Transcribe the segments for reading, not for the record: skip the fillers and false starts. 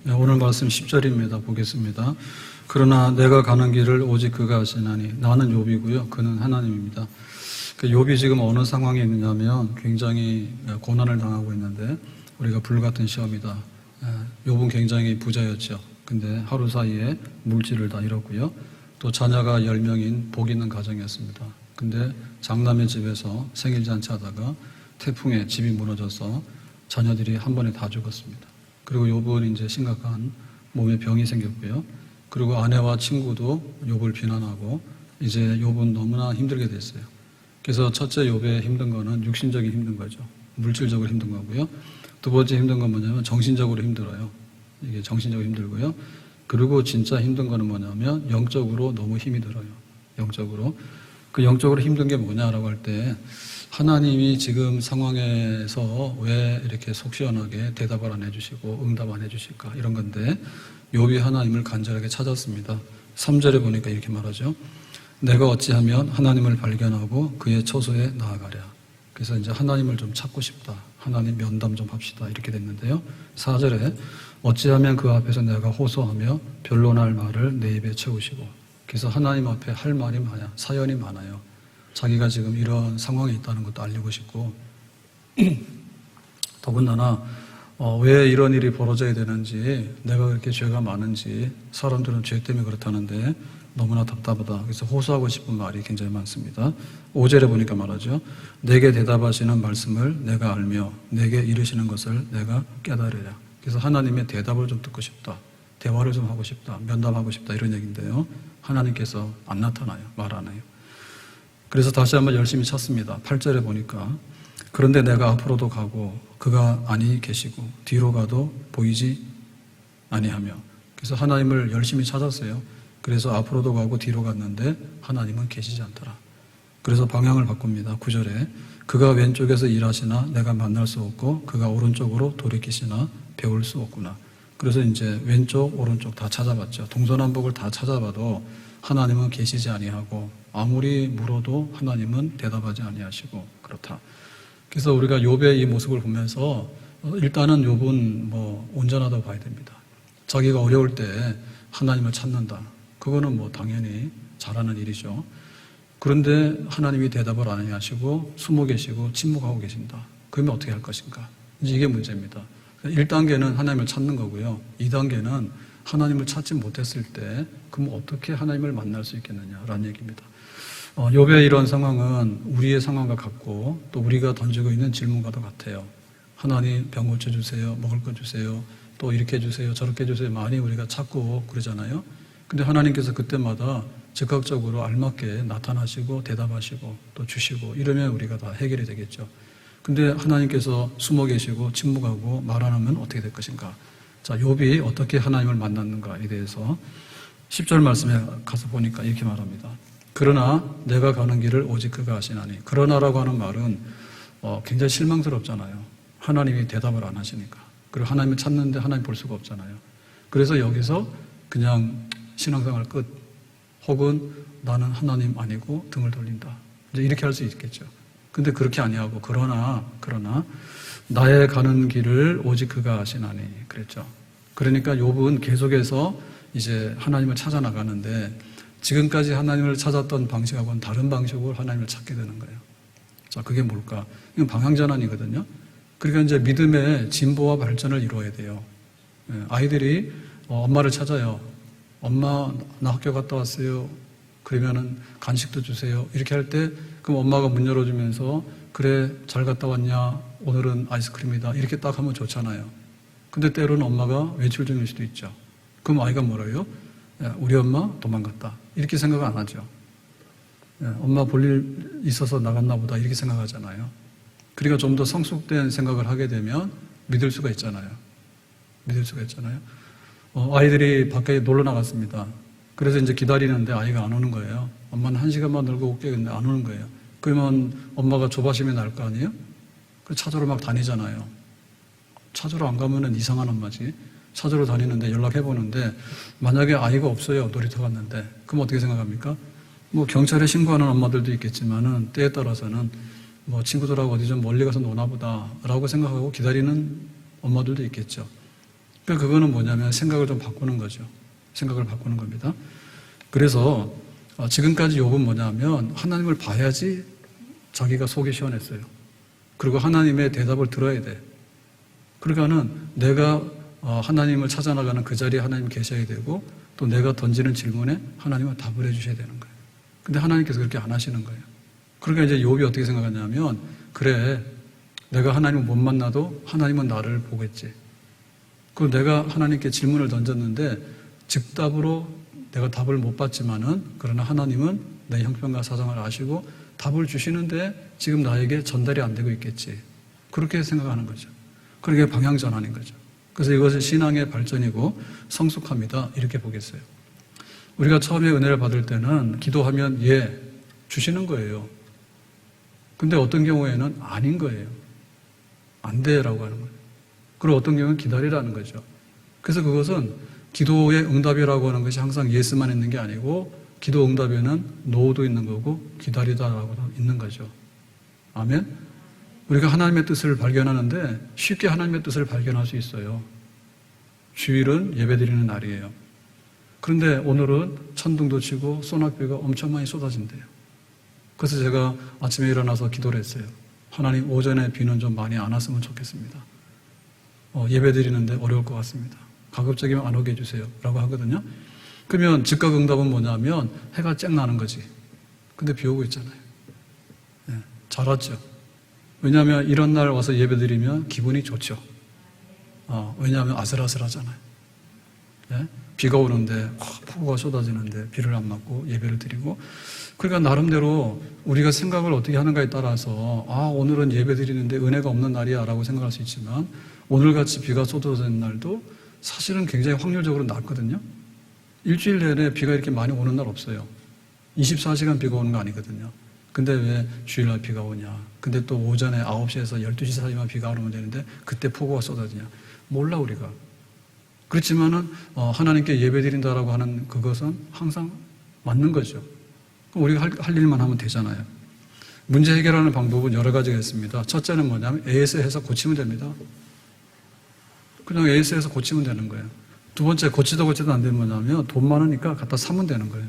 네, 오늘 말씀 10절입니다. 보겠습니다. 그러나 내가 가는 길을 오직 그가 아시나니 나는 욥이고요. 그는 하나님입니다. 욥이 지금 어느 상황에 있느냐면 굉장히 고난을 당하고 있는데 우리가 불같은 시험이다. 욥은 굉장히 부자였죠. 근데 하루 사이에 물질을 다 잃었고요. 또 자녀가 10명인 복 있는 가정이었습니다. 근데 장남의 집에서 생일잔치 하다가 태풍에 집이 무너져서 자녀들이 한 번에 다 죽었습니다. 그리고 욥은 이제 심각한 몸에 병이 생겼고요. 그리고 아내와 친구도 욥을 비난하고 이제 욥은 너무나 힘들게 됐어요. 그래서 첫째 욥의 힘든 거는 육신적인 힘든 거죠. 물질적으로 힘든 거고요. 두 번째 힘든 건 뭐냐면 정신적으로 힘들어요. 이게 정신적으로 힘들고요. 그리고 진짜 힘든 거는 뭐냐면 영적으로 너무 힘이 들어요. 영적으로. 그 영적으로 힘든 게 뭐냐라고 할 때 하나님이 지금 상황에서 왜 이렇게 속 시원하게 대답을 안 해주시고 응답 안 해주실까 이런 건데 욥이 하나님을 간절하게 찾았습니다. 3절에 보니까 이렇게 말하죠. 내가 어찌하면 하나님을 발견하고 그의 처소에 나아가랴. 그래서 이제 하나님을 좀 찾고 싶다. 하나님 면담 좀 합시다. 이렇게 됐는데요. 4절에 어찌하면 그 앞에서 내가 호소하며 변론할 말을 내 입에 채우시고. 그래서 하나님 앞에 할 말이 많아요. 사연이 많아요. 자기가 지금 이런 상황에 있다는 것도 알리고 싶고 더군다나 왜 이런 일이 벌어져야 되는지 내가 그렇게 죄가 많은지 사람들은 죄 때문에 그렇다는데 너무나 답답하다. 그래서 호소하고 싶은 말이 굉장히 많습니다. 5절에 보니까 말하죠. 내게 대답하시는 말씀을 내가 알며 내게 이르시는 것을 내가 깨달으랴. 그래서 하나님의 대답을 좀 듣고 싶다. 대화를 좀 하고 싶다. 면담하고 싶다. 이런 얘기인데요. 하나님께서 안 나타나요. 말 안 해요. 그래서 다시 한번 열심히 찾습니다. 8절에 보니까 그런데 내가 앞으로도 가고 그가 아니 계시고 뒤로 가도 보이지 아니하며. 그래서 하나님을 열심히 찾았어요. 그래서 앞으로도 가고 뒤로 갔는데 하나님은 계시지 않더라. 그래서 방향을 바꿉니다. 9절에 그가 왼쪽에서 일하시나 내가 만날 수 없고 그가 오른쪽으로 돌이키시나 배울 수 없구나. 그래서 이제 왼쪽 오른쪽 다 찾아봤죠. 동서남북을 다 찾아봐도 하나님은 계시지 아니하고 아무리 물어도 하나님은 대답하지 아니하시고 그렇다. 그래서 우리가 욥의 이 모습을 보면서 일단은 욥은 온전하다고 봐야 됩니다. 자기가 어려울 때 하나님을 찾는다. 그거는 당연히 잘하는 일이죠. 그런데 하나님이 대답을 안 하시고 숨어 계시고 침묵하고 계신다. 그러면 어떻게 할 것인가? 이제 이게 문제입니다. 1단계는 하나님을 찾는 거고요. 2단계는 하나님을 찾지 못했을 때 그럼 어떻게 하나님을 만날 수 있겠느냐라는 얘기입니다. 욥의 이런 상황은 우리의 상황과 같고 또 우리가 던지고 있는 질문과도 같아요. 하나님 병 고쳐주세요. 먹을 거 주세요. 또 이렇게 해주세요. 저렇게 해주세요. 많이 우리가 찾고 그러잖아요. 근데 하나님께서 그때마다 즉각적으로 알맞게 나타나시고 대답하시고 또 주시고 이러면 우리가 다 해결이 되겠죠. 근데 하나님께서 숨어 계시고 침묵하고 말 안 하면 어떻게 될 것인가? 자, 욥이 어떻게 하나님을 만났는가에 대해서 10절 말씀에 가서 보니까 이렇게 말합니다. 그러나 내가 가는 길을 오직 그가 아시나니. 그러나라고 하는 말은 굉장히 실망스럽잖아요. 하나님이 대답을 안 하시니까. 그리고 하나님을 찾는데 하나님 볼 수가 없잖아요. 그래서 여기서 그냥 신앙생활 끝 혹은 나는 하나님 아니고 등을 돌린다. 이제 이렇게 할 수 있겠죠. 근데 그렇게 아니하고 그러나 나의 가는 길을 오직 그가 아시나니 그랬죠. 그러니까 욥은 계속해서 이제 하나님을 찾아 나가는데 지금까지 하나님을 찾았던 방식하고는 다른 방식으로 하나님을 찾게 되는 거예요. 자, 그게 뭘까? 이건 방향전환이거든요. 그러니까 이제 믿음의 진보와 발전을 이루어야 돼요. 아이들이 엄마를 찾아요. 엄마, 나 학교 갔다 왔어요. 그러면은 간식도 주세요. 이렇게 할 때 그럼 엄마가 문 열어주면서 그래, 잘 갔다 왔냐? 오늘은 아이스크림이다. 이렇게 딱 하면 좋잖아요. 근데 때로는 엄마가 외출 중일 수도 있죠. 그럼 아이가 뭐래요? 우리 엄마 도망갔다. 이렇게 생각 안 하죠. 엄마 볼 일 있어서 나갔나 보다. 이렇게 생각하잖아요. 그러니까 좀 더 성숙된 생각을 하게 되면 믿을 수가 있잖아요. 믿을 수가 있잖아요. 아이들이 밖에 놀러 나갔습니다. 그래서 이제 기다리는데 아이가 안 오는 거예요. 엄마는 1시간만 놀고 올게. 근데 안 오는 거예요. 그러면 엄마가 조바심이 날 거 아니에요? 찾으러 막 다니잖아요. 찾으러 안 가면은 이상한 엄마지. 찾으러 다니는데 연락해보는데 만약에 아이가 없어요. 놀이터 갔는데. 그럼 어떻게 생각합니까? 경찰에 신고하는 엄마들도 있겠지만은 때에 따라서는 친구들하고 어디 좀 멀리 가서 노나 보다 라고 생각하고 기다리는 엄마들도 있겠죠. 그러니까 그거는 뭐냐면 생각을 좀 바꾸는 거죠. 생각을 바꾸는 겁니다. 그래서 지금까지 욥은 뭐냐면 하나님을 봐야지 자기가 속이 시원했어요. 그리고 하나님의 대답을 들어야 돼. 그러니까는 내가 하나님을 찾아나가는 그 자리에 하나님 계셔야 되고 또 내가 던지는 질문에 하나님은 답을 해주셔야 되는 거예요. 근데 하나님께서 그렇게 안 하시는 거예요. 그러니까 이제 욥이 어떻게 생각하냐면 그래 내가 하나님을 못 만나도 하나님은 나를 보겠지. 그리고 내가 하나님께 질문을 던졌는데 즉답으로 내가 답을 못 받지만은 그러나 하나님은 내 형편과 사정을 아시고 답을 주시는데 지금 나에게 전달이 안 되고 있겠지. 그렇게 생각하는 거죠. 그게 방향전환인 거죠. 그래서 이것은 신앙의 발전이고 성숙합니다. 이렇게 보겠어요. 우리가 처음에 은혜를 받을 때는 기도하면 예, 주시는 거예요. 근데 어떤 경우에는 아닌 거예요. 안 돼라고 하는 거예요. 그리고 어떤 경우는 기다리라는 거죠. 그래서 그것은 기도의 응답이라고 하는 것이 항상 예스만 있는 게 아니고 기도 응답에는 노도 있는 거고 기다리다라고도 있는 거죠. 아멘? 우리가 하나님의 뜻을 발견하는데 쉽게 하나님의 뜻을 발견할 수 있어요. 주일은 예배드리는 날이에요. 그런데 오늘은 천둥도 치고 소낙비가 엄청 많이 쏟아진대요. 그래서 제가 아침에 일어나서 기도를 했어요. 하나님 오전에 비는 좀 많이 안 왔으면 좋겠습니다. 예배드리는데 어려울 것 같습니다. 가급적이면 안 오게 해주세요. 라고 하거든요. 그러면 즉각 응답은 뭐냐면 해가 쨍 나는 거지. 근데 비 오고 있잖아요. 네, 잘 왔죠. 왜냐하면 이런 날 와서 예배드리면 기분이 좋죠. 왜냐하면 아슬아슬하잖아요. 네? 비가 오는데 폭우가 쏟아지는데 비를 안 맞고 예배를 드리고 그러니까 나름대로 우리가 생각을 어떻게 하는가에 따라서 오늘은 예배 드리는데 은혜가 없는 날이야 라고 생각할 수 있지만 오늘같이 비가 쏟아지는 날도 사실은 굉장히 확률적으로 낮거든요. 일주일 내내 비가 이렇게 많이 오는 날 없어요. 24시간 비가 오는 거 아니거든요. 근데 왜 주일날 비가 오냐. 근데 또 오전에 9시에서 12시 사이만 비가 오면 되는데 그때 폭우가 쏟아지냐. 몰라 우리가. 그렇지만은 하나님께 예배드린다라고 하는 그것은 항상 맞는 거죠. 우리가 할 일만 하면 되잖아요. 문제 해결하는 방법은 여러 가지가 있습니다. 첫째는 뭐냐면 AS에서 고치면 됩니다. 그냥 AS에서 고치면 되는 거예요. 두 번째 고치도 안 되면 뭐냐면 돈 많으니까 갖다 사면 되는 거예요.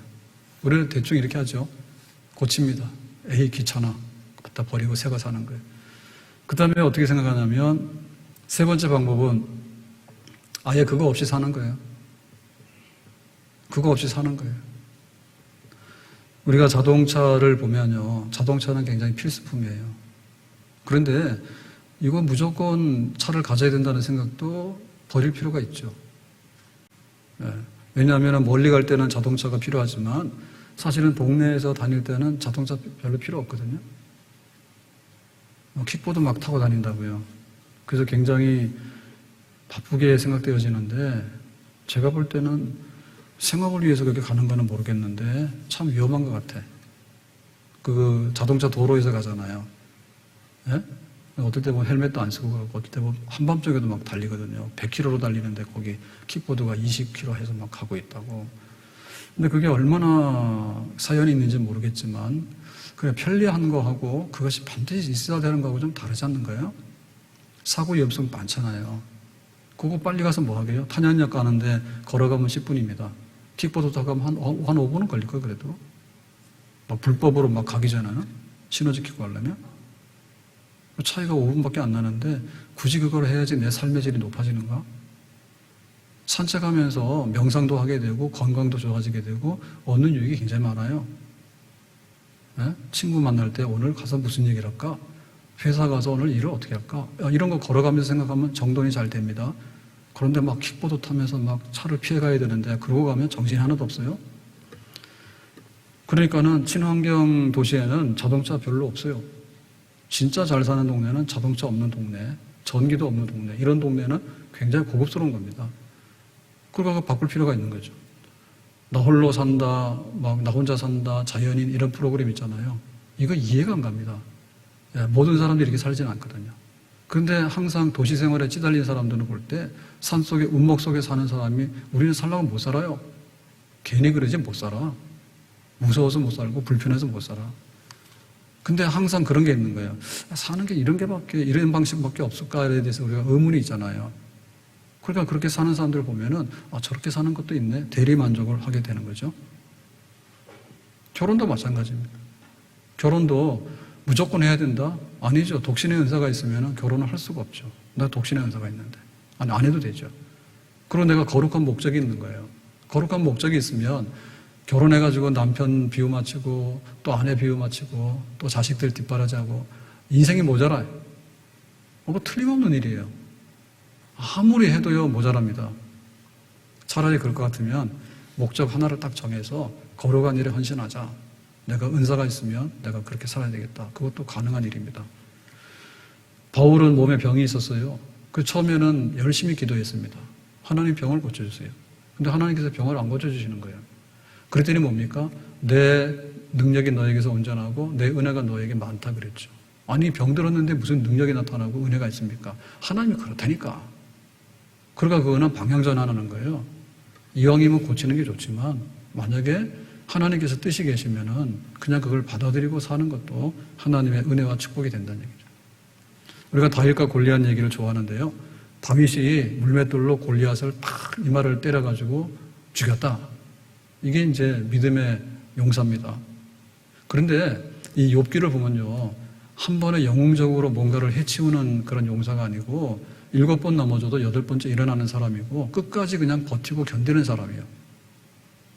우리는 대충 이렇게 하죠. 고칩니다. 에이 귀찮아. 갖다 버리고 새 거 사는 거예요. 그 다음에 어떻게 생각하냐면 세 번째 방법은 아예 그거 없이 사는 거예요. 그거 없이 사는 거예요. 우리가 자동차를 보면요. 자동차는 굉장히 필수품이에요. 그런데 이건 무조건 차를 가져야 된다는 생각도 버릴 필요가 있죠. 네. 왜냐하면 멀리 갈 때는 자동차가 필요하지만 사실은 동네에서 다닐 때는 자동차 별로 필요 없거든요. 킥보드 막 타고 다닌다고요. 그래서 굉장히 바쁘게 생각되어지는데 제가 볼 때는 생업을 위해서 그렇게 가는 거는 모르겠는데 참 위험한 것 같아. 그 자동차 도로에서 가잖아요. 예? 어떨 때 보면 헬멧도 안 쓰고 가고 어떨 때 보면 한밤중에도 막 달리거든요. 100km로 달리는데 거기 킥보드가 20km 해서 막 가고 있다고. 근데 그게 얼마나 사연이 있는지 모르겠지만 그냥 편리한 거하고 그것이 반드시 있어야 되는 거하고 좀 다르지 않는가요? 사고 위험성 많잖아요. 그거 빨리 가서 뭐 하게요? 탄현역 가는데 걸어가면 10분입니다. 킥보드 타고 가면 한 5분은 걸릴 거예요, 그래도. 막 불법으로 막 가기 전에는 신호 지키고 가려면. 차이가 5분밖에 안 나는데 굳이 그걸 해야지 내 삶의 질이 높아지는가? 산책하면서 명상도 하게 되고 건강도 좋아지게 되고 얻는 유익이 굉장히 많아요. 네? 친구 만날 때 오늘 가서 무슨 얘기를 할까? 회사 가서 오늘 일을 어떻게 할까? 이런 거 걸어가면서 생각하면 정돈이 잘 됩니다. 그런데 막 킥보드 타면서 막 차를 피해 가야 되는데 그러고 가면 정신이 하나도 없어요. 그러니까는 친환경 도시에는 자동차 별로 없어요. 진짜 잘 사는 동네는 자동차 없는 동네, 전기도 없는 동네, 이런 동네는 굉장히 고급스러운 겁니다. 그거 바꿀 필요가 있는 거죠. 나 홀로 산다, 막 나 혼자 산다, 자연인 이런 프로그램 있잖아요. 이거 이해가 안 갑니다. 모든 사람들이 이렇게 살지는 않거든요. 그런데 항상 도시 생활에 찌달린 사람들은 볼 때 산속에 운목 속에 사는 사람이 우리는 살려면 못 살아요. 괜히 그러지 못 살아. 무서워서 못 살고 불편해서 못 살아. 근데 항상 그런 게 있는 거예요. 사는 게 이런 방식밖에 없을까에 대해서 우리가 의문이 있잖아요. 그러니까 그렇게 사는 사람들 보면은 저렇게 사는 것도 있네. 대리 만족을 하게 되는 거죠. 결혼도 마찬가지입니다. 결혼도 무조건 해야 된다? 아니죠. 독신의 은사가 있으면 결혼을 할 수가 없죠. 나 독신의 은사가 있는데. 아니, 안 해도 되죠. 그리고 내가 거룩한 목적이 있는 거예요. 거룩한 목적이 있으면 결혼해가지고 남편 비유 맞추고 또 아내 비유 맞추고 또 자식들 뒷바라지하고 인생이 모자라요. 그거 틀림없는 일이에요. 아무리 해도요 모자랍니다. 차라리 그럴 것 같으면 목적 하나를 딱 정해서 거룩한 일에 헌신하자. 내가 은사가 있으면 내가 그렇게 살아야 되겠다. 그것도 가능한 일입니다. 바울은 몸에 병이 있었어요. 그 처음에는 열심히 기도했습니다. 하나님 병을 고쳐주세요. 근데 하나님께서 병을 안 고쳐주시는 거예요. 그랬더니 뭡니까? 내 능력이 너에게서 온전하고 내 은혜가 너에게 많다 그랬죠. 아니 병 들었는데 무슨 능력이 나타나고 은혜가 있습니까? 하나님이 그렇다니까. 그러니까 그거는 방향 전환하는 거예요. 이왕이면 고치는 게 좋지만 만약에 하나님께서 뜻이 계시면은 그냥 그걸 받아들이고 사는 것도 하나님의 은혜와 축복이 된다는 얘기죠. 우리가 다윗과 골리앗 얘기를 좋아하는데요. 다윗이 물맷돌로 골리앗을 탁 이마를 때려가지고 죽였다. 이게 이제 믿음의 용사입니다. 그런데 이 욥기를 보면요. 한 번에 영웅적으로 뭔가를 해치우는 그런 용사가 아니고 7번 넘어져도 8번째 일어나는 사람이고 끝까지 그냥 버티고 견디는 사람이에요.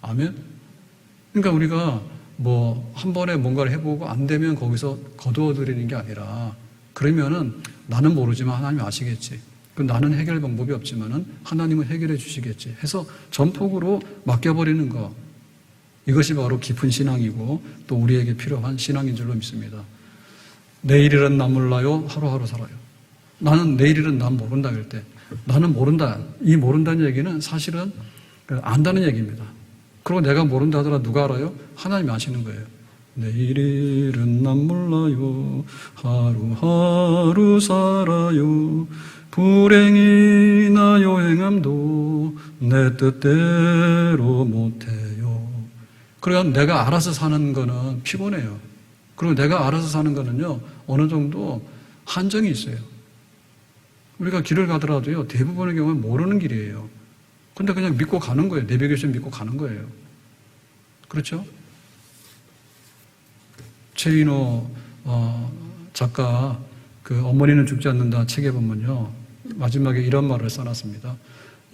아멘? 그러니까 우리가 뭐 한 번에 뭔가를 해보고 안 되면 거기서 거두어드리는 게 아니라 그러면은 나는 모르지만 하나님이 아시겠지. 나는 해결 방법이 없지만은 하나님은 해결해 주시겠지 해서 전폭으로 맡겨버리는 거. 이것이 바로 깊은 신앙이고 또 우리에게 필요한 신앙인 줄로 믿습니다. 내일일은 난 몰라요. 하루하루 살아요. 나는 내일일은 난 모른다 할 때 나는 모른다. 이 모른다는 얘기는 사실은 안다는 얘기입니다. 그리고 내가 모른다 하더라도 누가 알아요? 하나님이 아시는 거예요. 내일일은 난 몰라요. 하루하루 살아요. 불행이나 요행함도 내 뜻대로 못해요. 그러니까 내가 알아서 사는 거는 피곤해요. 그리고 내가 알아서 사는 거는요 어느 정도 한정이 있어요. 우리가 길을 가더라도요 대부분의 경우는 모르는 길이에요. 근데 그냥 믿고 가는 거예요. 내비게이션 믿고 가는 거예요. 그렇죠? 최인호 작가 그 어머니는 죽지 않는다 책에 보면요 마지막에 이런 말을 써놨습니다.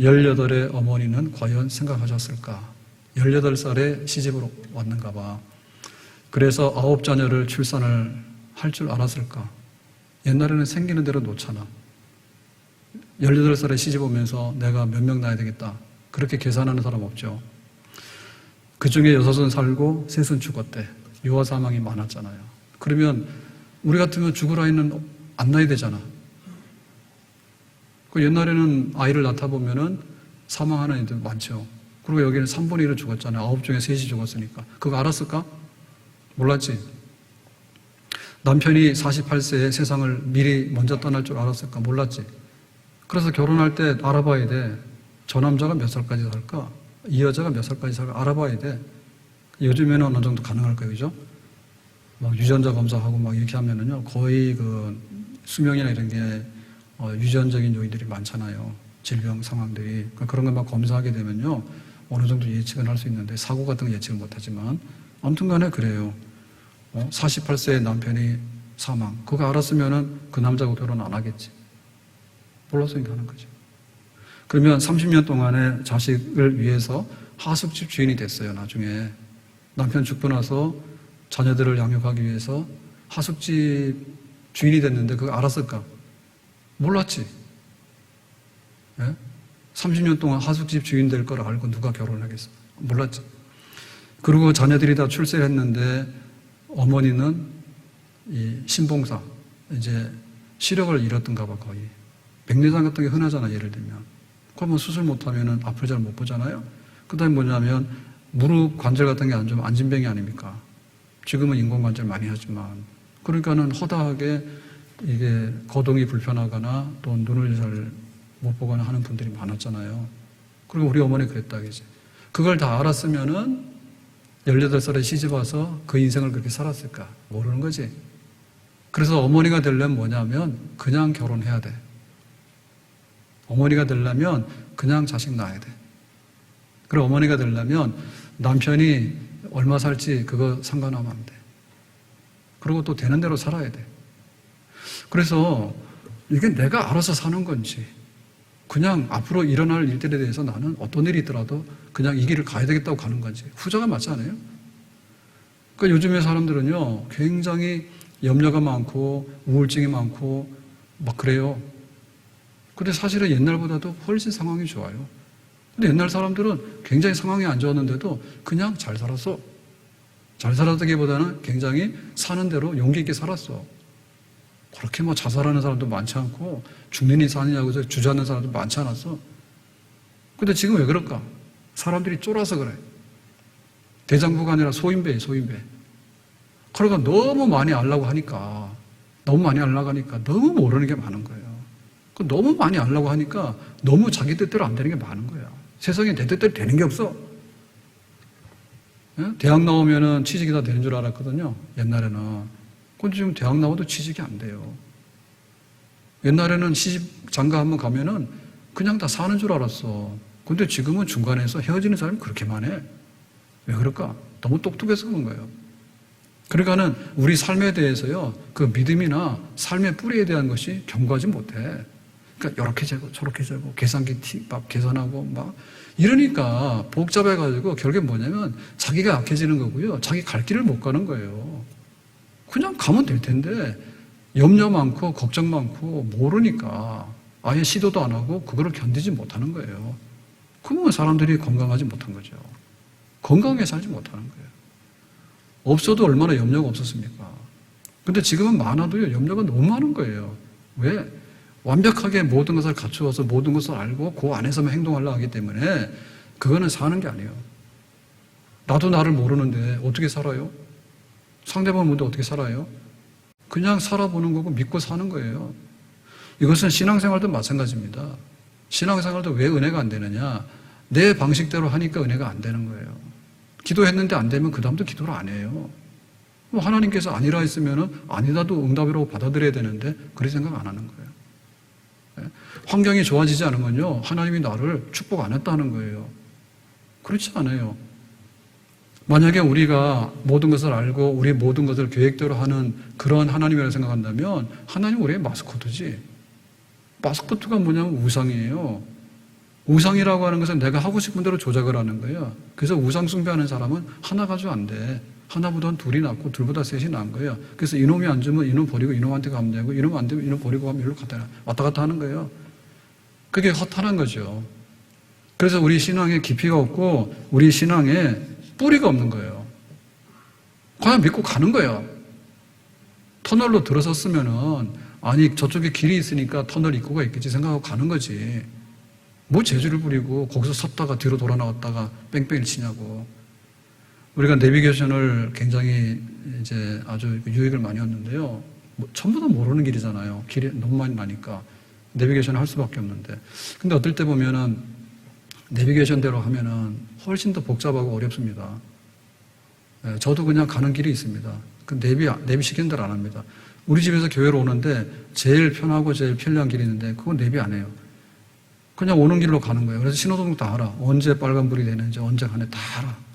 18의 어머니는 과연 생각하셨을까? 18살에 시집으로 왔는가 봐. 그래서 9자녀를 출산을 할 줄 알았을까? 옛날에는 생기는 대로 놓잖아. 18살에 시집 오면서 내가 몇 명 낳아야 되겠다. 그렇게 계산하는 사람 없죠. 그 중에 6은 살고 3은 죽었대. 유아 사망이 많았잖아요. 그러면 우리 같으면 죽을 아이는 안 낳아야 되잖아. 그 옛날에는 아이를 낳다 보면은 사망하는 애들 많죠. 그리고 여기는 3분의 1을 죽었잖아요. 9 중에 3이 죽었으니까. 그거 알았을까? 몰랐지. 남편이 48세에 세상을 미리 먼저 떠날 줄 알았을까? 몰랐지. 그래서 결혼할 때 알아봐야 돼. 저 남자가 몇 살까지 살까? 이 여자가 몇 살까지 살까? 알아봐야 돼. 요즘에는 어느 정도 가능할까요? 그죠? 막 유전자 검사하고 막 이렇게 하면은요, 거의 그 수명이나 이런 게 유전적인 요인들이 많잖아요. 질병 상황들이. 그러니까 그런 걸 막 검사하게 되면요, 어느 정도 예측은 할 수 있는데, 사고 같은 거 예측을 못 하지만, 아무튼 간에 그래요. 48세의 남편이 사망. 그거 알았으면은 그 남자하고 결혼 안 하겠지. 몰랐으니까 하는 거죠. 그러면 30년 동안의 자식을 위해서 하숙집 주인이 됐어요, 나중에. 남편 죽고 나서 자녀들을 양육하기 위해서 하숙집 주인이 됐는데 그거 알았을까? 몰랐지. 예? 30년 동안 하숙집 주인 될 걸 알고 누가 결혼을 하겠어? 몰랐지. 그리고 자녀들이 다 출세를 했는데 어머니는 이 신봉사, 이제 시력을 잃었던가 봐, 거의. 백내장 같은 게 흔하잖아, 예를 들면. 그러면 수술 못하면 앞을 잘 못 보잖아요. 그 다음에 뭐냐면 무릎 관절 같은 게 안 좋으면 안진병이 아닙니까? 지금은 인공관절 많이 하지만. 그러니까는 허다하게 이게 거동이 불편하거나 또 눈을 잘 못 보거나 하는 분들이 많았잖아요. 그리고 우리 어머니 그랬다, 그지? 그걸 다 알았으면은 18살에 시집 와서 그 인생을 그렇게 살았을까? 모르는 거지. 그래서 어머니가 되려면 뭐냐면 그냥 결혼해야 돼. 어머니가 되려면 그냥 자식 낳아야 돼. 그리고 어머니가 되려면 남편이 얼마 살지 그거 상관하면 안 돼. 그리고 또 되는 대로 살아야 돼. 그래서 이게 내가 알아서 사는 건지 그냥 앞으로 일어날 일들에 대해서 나는 어떤 일이 있더라도 그냥 이 길을 가야 되겠다고 가는 건지 후자가 맞지 않아요? 그러니까 요즘의 사람들은요 굉장히 염려가 많고 우울증이 많고 막 그래요. 근데 사실은 옛날보다도 훨씬 상황이 좋아요. 근데 옛날 사람들은 굉장히 상황이 안 좋았는데도 그냥 잘 살았어. 잘 살았다기보다는 굉장히 사는 대로 용기 있게 살았어. 그렇게 뭐 자살하는 사람도 많지 않고 죽느니 사느냐고 해서 주저하는 사람도 많지 않았어. 근데 지금 왜 그럴까? 사람들이 쫄아서 그래. 대장부가 아니라 소인배예요, 소인배. 그러니까 너무 많이 알려고 하니까 너무 모르는 게 많은 거예요. 너무 많이 알려고 하니까 너무 자기 뜻대로 안 되는 게 많은 거예요. 세상에 내 뜻대로 되는 게 없어. 대학 나오면은 취직이 다 되는 줄 알았거든요. 옛날에는. 근데 지금 대학 나와도 취직이 안 돼요. 옛날에는 시집 장가 한번 가면은 그냥 다 사는 줄 알았어. 근데 지금은 중간에서 헤어지는 사람이 그렇게 많아. 왜 그럴까? 너무 똑똑해서 그런 거예요. 그러니까는 우리 삶에 대해서요, 그 믿음이나 삶의 뿌리에 대한 것이 견고하지 못해. 그러니까 이렇게 재고 저렇게 재고 계산기 막 계산하고 막 이러니까 복잡해가지고 결국에 뭐냐면 자기가 약해지는 거고요. 자기 갈 길을 못 가는 거예요. 그냥 가면 될 텐데 염려 많고 걱정 많고 모르니까 아예 시도도 안 하고 그거를 견디지 못하는 거예요. 그러면 사람들이 건강하지 못한 거죠. 건강하게 살지 못하는 거예요. 없어도 얼마나 염려가 없었습니까? 근데 지금은 많아도요, 염려가 너무 많은 거예요. 왜? 완벽하게 모든 것을 갖추어서 모든 것을 알고 그 안에서만 행동하려고 하기 때문에 그거는 사는 게 아니에요. 나도 나를 모르는데 어떻게 살아요? 상대방을 모르는데 어떻게 살아요? 그냥 살아보는 거고 믿고 사는 거예요. 이것은 신앙생활도 마찬가지입니다. 신앙생활도 왜 은혜가 안 되느냐? 내 방식대로 하니까 은혜가 안 되는 거예요. 기도했는데 안 되면 그 다음도 기도를 안 해요. 하나님께서 아니라 했으면 아니다도 응답이라고 받아들여야 되는데 그렇게 생각 안 하는 거예요. 환경이 좋아지지 않으면요, 하나님이 나를 축복 안 했다는 거예요. 그렇지 않아요. 만약에 우리가 모든 것을 알고 우리 모든 것을 계획대로 하는 그런 하나님이라고 생각한다면 하나님 우리의 마스코트지. 마스코트가 뭐냐면 우상이에요. 우상이라고 하는 것은 내가 하고 싶은 대로 조작을 하는 거예요. 그래서 우상 숭배하는 사람은 하나 가지고 안 돼. 하나보다는 둘이 낫고 둘보다 셋이 나은 거예요. 그래서 이놈이 안 주면 이놈 버리고 이놈한테 가면 되고 이놈 안 되면 이놈 버리고 가면 이리로 왔다 갔다 하는 거예요. 그게 허탄한 거죠. 그래서 우리 신앙에 깊이가 없고 우리 신앙에 뿌리가 없는 거예요. 그냥 믿고 가는 거예요. 터널로 들어섰으면은 아니 저쪽에 길이 있으니까 터널 입구가 있겠지 생각하고 가는 거지. 뭐 재주를 부리고 거기서 섰다가 뒤로 돌아 나왔다가 뺑뺑이를 치냐고. 우리가 내비게이션을 굉장히 이제 아주 유익을 많이 얻는데요. 뭐 전부 다 모르는 길이잖아요. 길이 너무 많이 나니까 내비게이션을 할 수밖에 없는데. 근데 어떨 때 보면은 내비게이션대로 하면은 훨씬 더 복잡하고 어렵습니다. 저도 그냥 가는 길이 있습니다. 그 내비 시키는 대로 안 합니다. 우리 집에서 교회로 오는데 제일 편하고 제일 편리한 길이 있는데 그건 내비 안 해요. 그냥 오는 길로 가는 거예요. 그래서 신호등 다 알아. 언제 빨간불이 되는지 언제 가는지 다 알아.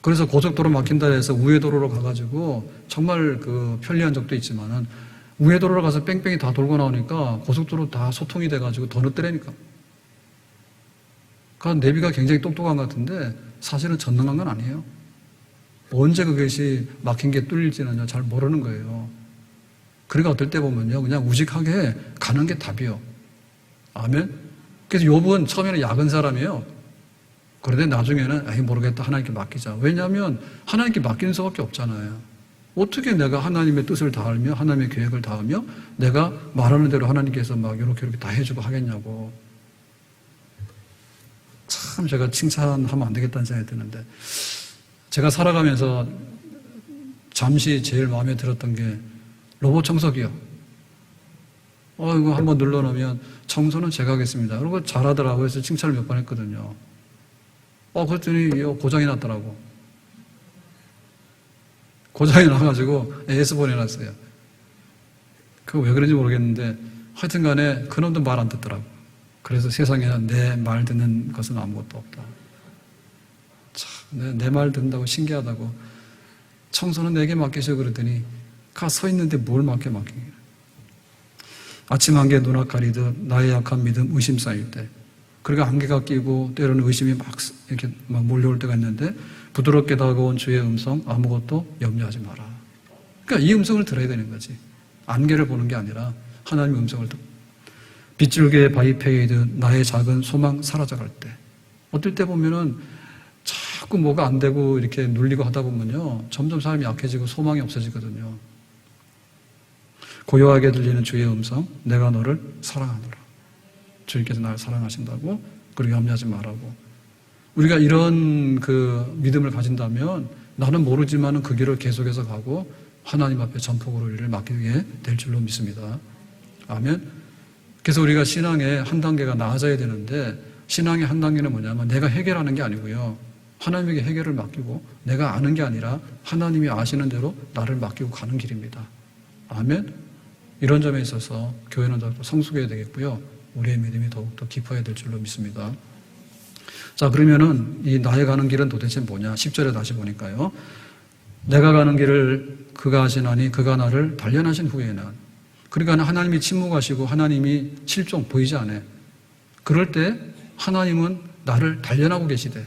그래서 고속도로 막힌다 해서 우회도로로 가가지고 정말 그 편리한 적도 있지만은 우회도로로 가서 뺑뺑이 다 돌고 나오니까 고속도로 다 소통이 돼가지고 더 늦더라니까. 그러니까 내비가 굉장히 똑똑한 것 같은데 사실은 전능한 건 아니에요. 언제 그것이 막힌 게 뚫릴지는 잘 모르는 거예요. 그러니까 어떨 때 보면요, 그냥 우직하게 가는 게 답이요. 아멘? 그래서 욥은 처음에는 약은 사람이에요. 그런데 나중에는 에이 모르겠다 하나님께 맡기자. 왜냐하면 하나님께 맡기는 수밖에 없잖아요. 어떻게 내가 하나님의 뜻을 다하며 하나님의 계획을 다하며 내가 말하는 대로 하나님께서 막 이렇게 다 해주고 하겠냐고. 참 제가 칭찬하면 안 되겠다는 생각이 드는데 제가 살아가면서 잠시 제일 마음에 들었던 게 로봇 청소기요. 이거 한번 눌러놓으면 청소는 제가 하겠습니다. 그리고 잘하더라고요. 해서 칭찬을 몇 번 했거든요. 그랬더니 고장이 났더라고. 고장이 나가지고 AS 보내놨어요. 그거 왜 그런지 모르겠는데 하여튼 간에 그놈도 말 안 듣더라고. 그래서 세상에는 내 말 듣는 것은 아무것도 없다. 참, 내 말 듣는다고 신기하다고. 청소는 내게 맡기셔 그러더니 가 서 있는데 뭘 맡기냐. 아침 안개 눈앞 가리듯 나의 약한 믿음 의심 쌓일 때, 그러니까 안개가 끼고 때로는 의심이 이렇게 막 몰려올 때가 있는데 부드럽게 다가온 주의 음성 아무것도 염려하지 마라. 그러니까 이 음성을 들어야 되는 거지. 안개를 보는 게 아니라 하나님의 음성을 듣고, 빗줄기에 바위 패이듯 나의 작은 소망 사라져갈 때, 어떨 때 보면은 자꾸 뭐가 안 되고 이렇게 눌리고 하다 보면요 점점 사람이 약해지고 소망이 없어지거든요. 고요하게 들리는 주의 음성, 내가 너를 사랑하노라. 주님께서 나를 사랑하신다고, 그리고 염려하지 말라고. 우리가 이런 그 믿음을 가진다면 나는 모르지만은 그 길을 계속해서 가고 하나님 앞에 전폭으로 우리를 맡기게 될 줄로 믿습니다. 아멘. 그래서 우리가 신앙의 한 단계가 나아져야 되는데, 신앙의 한 단계는 뭐냐면 내가 해결하는 게 아니고요, 하나님에게 해결을 맡기고 내가 아는 게 아니라 하나님이 아시는 대로 나를 맡기고 가는 길입니다. 아멘. 이런 점에 있어서 교회는 더욱더 성숙해야 되겠고요, 우리의 믿음이 더욱더 깊어야 될 줄로 믿습니다. 자, 그러면은 이 나의 가는 길은 도대체 뭐냐? 10절에 다시 보니까요, 내가 가는 길을 그가 아시나니 그가 나를 단련하신 후에는, 그러니까 하나님이 침묵하시고 하나님이 실종 보이지 않아. 그럴 때 하나님은 나를 단련하고 계시대.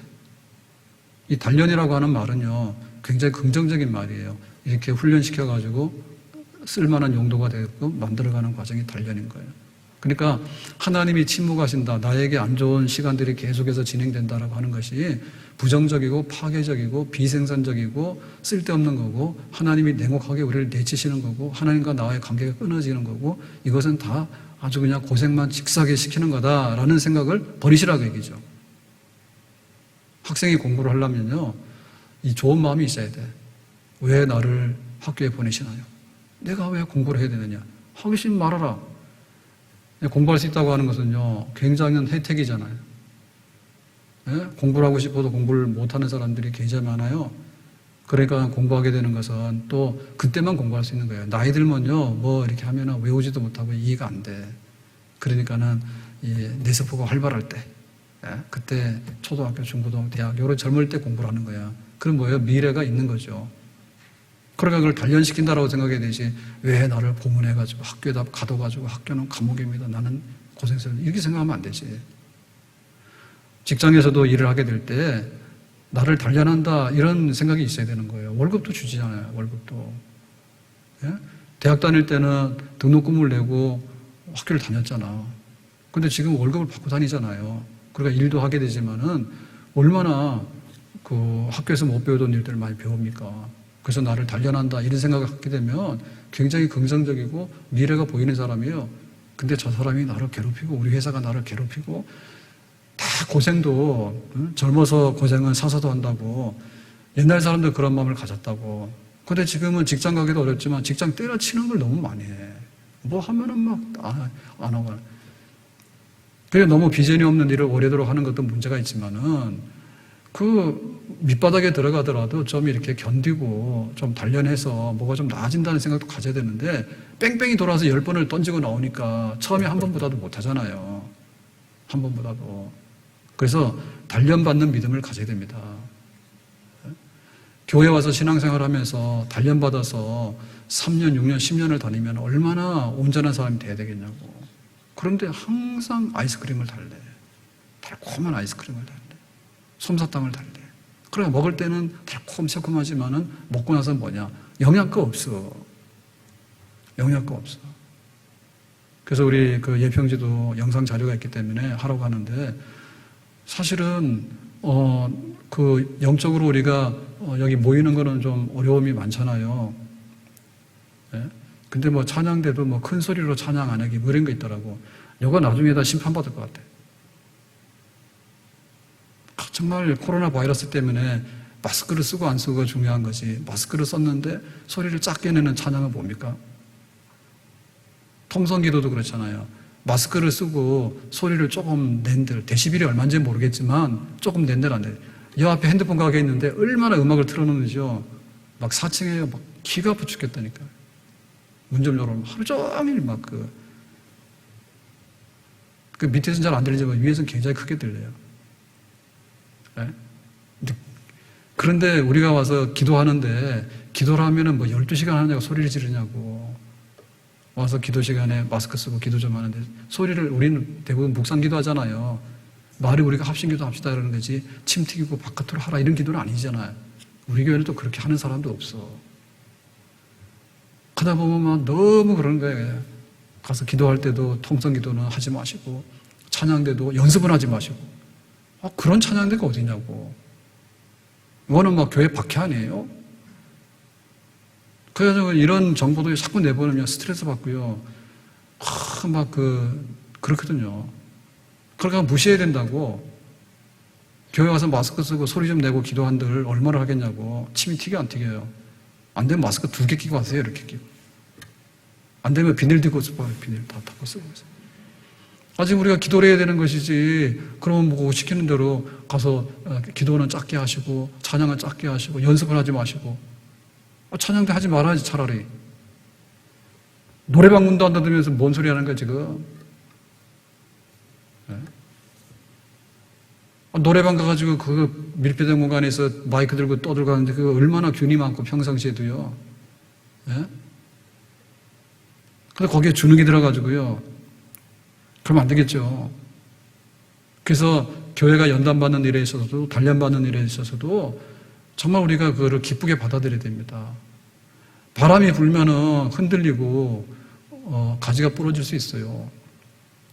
이 단련이라고 하는 말은요 굉장히 긍정적인 말이에요. 이렇게 훈련시켜가지고 쓸만한 용도가 되고 만들어가는 과정이 단련인 거예요. 그러니까 하나님이 침묵하신다, 나에게 안 좋은 시간들이 계속해서 진행된다라고 하는 것이 부정적이고 파괴적이고 비생산적이고 쓸데없는 거고, 하나님이 냉혹하게 우리를 내치시는 거고, 하나님과 나와의 관계가 끊어지는 거고, 이것은 다 아주 그냥 고생만 직사게 시키는 거다라는 생각을 버리시라고 얘기죠. 학생이 공부를 하려면요 이 좋은 마음이 있어야 돼. 왜 나를 학교에 보내시나요? 내가 왜 공부를 해야 되느냐? 하기 싫으면 말아라. 공부할 수 있다고 하는 것은요 굉장히 혜택이잖아요. 예? 공부를 하고 싶어도 공부를 못하는 사람들이 굉장히 많아요. 그러니까 공부하게 되는 것은 또 그때만 공부할 수 있는 거예요. 나이 들면요 뭐 이렇게 하면 외우지도 못하고 이해가 안 돼. 그러니까는 이 뇌세포가 활발할 때, 예? 그때 초등학교, 중고등학교, 대학 이런 젊을 때 공부를 하는 거야. 그럼 뭐예요? 미래가 있는 거죠. 그러니까 그걸 단련시킨다라고 생각해야 되지, 왜 나를 고문해가지고 학교에다 가둬가지고 학교는 감옥입니다, 나는 고생스러워, 이렇게 생각하면 안 되지. 직장에서도 일을 하게 될 때 나를 단련한다 이런 생각이 있어야 되는 거예요. 월급도 주지잖아요. 월급도. 예? 대학 다닐 때는 등록금을 내고 학교를 다녔잖아. 근데 지금 월급을 받고 다니잖아요. 그러니까 일도 하게 되지만은 얼마나 그 학교에서 못 배우던 일들을 많이 배웁니까? 그래서 나를 단련한다 이런 생각을 갖게 되면 굉장히 긍정적이고 미래가 보이는 사람이에요. 근데 저 사람이 나를 괴롭히고 우리 회사가 나를 괴롭히고 다 고생도, 젊어서 고생은 사서도 한다고, 옛날 사람들 그런 마음을 가졌다고. 근데 지금은 직장 가기도 어렵지만 직장 때려치는 걸 너무 많이 해. 뭐 하면은 막 안 하고. 그래, 너무 비전이 없는 일을 오래도록 하는 것도 문제가 있지만은 그 밑바닥에 들어가더라도 좀 이렇게 견디고 좀 단련해서 뭐가 좀 나아진다는 생각도 가져야 되는데, 뺑뺑이 돌아서 10번을 던지고 나오니까 처음에 한 번보다도 못하잖아요. 한 번보다도. 그래서 단련받는 믿음을 가져야 됩니다. 교회 와서 신앙생활 하면서 단련받아서 3년, 6년, 10년을 다니면 얼마나 온전한 사람이 돼야 되겠냐고. 그런데 항상 아이스크림을 달래. 달콤한 아이스크림을 달래. 솜사탕을 달래. 그래, 먹을 때는 달콤새콤하지만은 먹고 나서 뭐냐? 영양가 없어. 영양가 없어. 그래서 우리 그 예평지도 영상 자료가 있기 때문에 하라고 하는데, 사실은 그 영적으로 우리가 여기 모이는 거는 좀 어려움이 많잖아요. 예? 근데 뭐 찬양대도 뭐 큰 소리로 찬양 안 하기 뭐 이런 거 있더라고. 이거 나중에 다 심판받을 것 같아. 정말 코로나 바이러스 때문에 마스크를 쓰고 안 쓰고가 중요한 거지. 마스크를 썼는데 소리를 작게 내는 찬양은 뭡니까? 통성기도도 그렇잖아요. 마스크를 쓰고 소리를 조금 낸들, 데시벨이 얼마인지 모르겠지만 조금 낸들 안 돼. 여 앞에 핸드폰 가게 있는데 얼마나 음악을 틀어놓는지요. 막 4층에 막 기가 아파 죽겠다니까. 문 좀 열어놓으면 하루 종일 막 그 밑에서는 잘 안 들리지만 위에서는 굉장히 크게 들려요. 네? 그런데 우리가 와서 기도하는데 기도를 하면은 뭐 12시간 하냐고 소리를 지르냐고. 와서 기도 시간에 마스크 쓰고 기도 좀 하는데 소리를 우리는 대부분 묵상 기도 하잖아요. 말이 우리가 합심 기도 합시다 그러는 거지 침 튀기고 바깥으로 하라 이런 기도는 아니잖아요. 우리 교회는 또 그렇게 하는 사람도 없어. 하다 보면 막 너무 그런 거예요. 가서 기도할 때도 통성 기도는 하지 마시고 찬양대도 연습은 하지 마시고 그런 찬양대가 어디냐고. 이거는 막 교회 박해 아니에요? 그래서 이런 정보도 자꾸 내보내면 스트레스 받고요. 그렇거든요. 그러니까 무시해야 된다고. 교회 와서 마스크 쓰고 소리 좀 내고 기도한들 얼마나 하겠냐고. 침이 튀겨 안 튀겨요? 안 되면 마스크 2개 끼고 하세요. 이렇게 끼고. 안 되면 비닐 들고 쓰고 비닐 다 닦고 쓰고. 아직 우리가 기도를 해야 되는 것이지. 그러면 뭐 시키는 대로 가서 기도는 작게 하시고 찬양은 작게 하시고 연습을 하지 마시고 찬양도 하지 말아야지 차라리. 노래방문도 안 닫으면서 뭔 소리 하는 거야 지금. 네? 노래방 가가지고 그 밀폐된 공간에서 마이크 들고 떠들고 하는데 그거 얼마나 균이 많고 평상시에도요. 네? 근데 거기에 주눅이 들어가지고요. 그러면 안 되겠죠. 그래서 교회가 연단받는 일에 있어서도 단련받는 일에 있어서도 정말 우리가 그거를 기쁘게 받아들여야 됩니다. 바람이 불면은 흔들리고 가지가 부러질 수 있어요.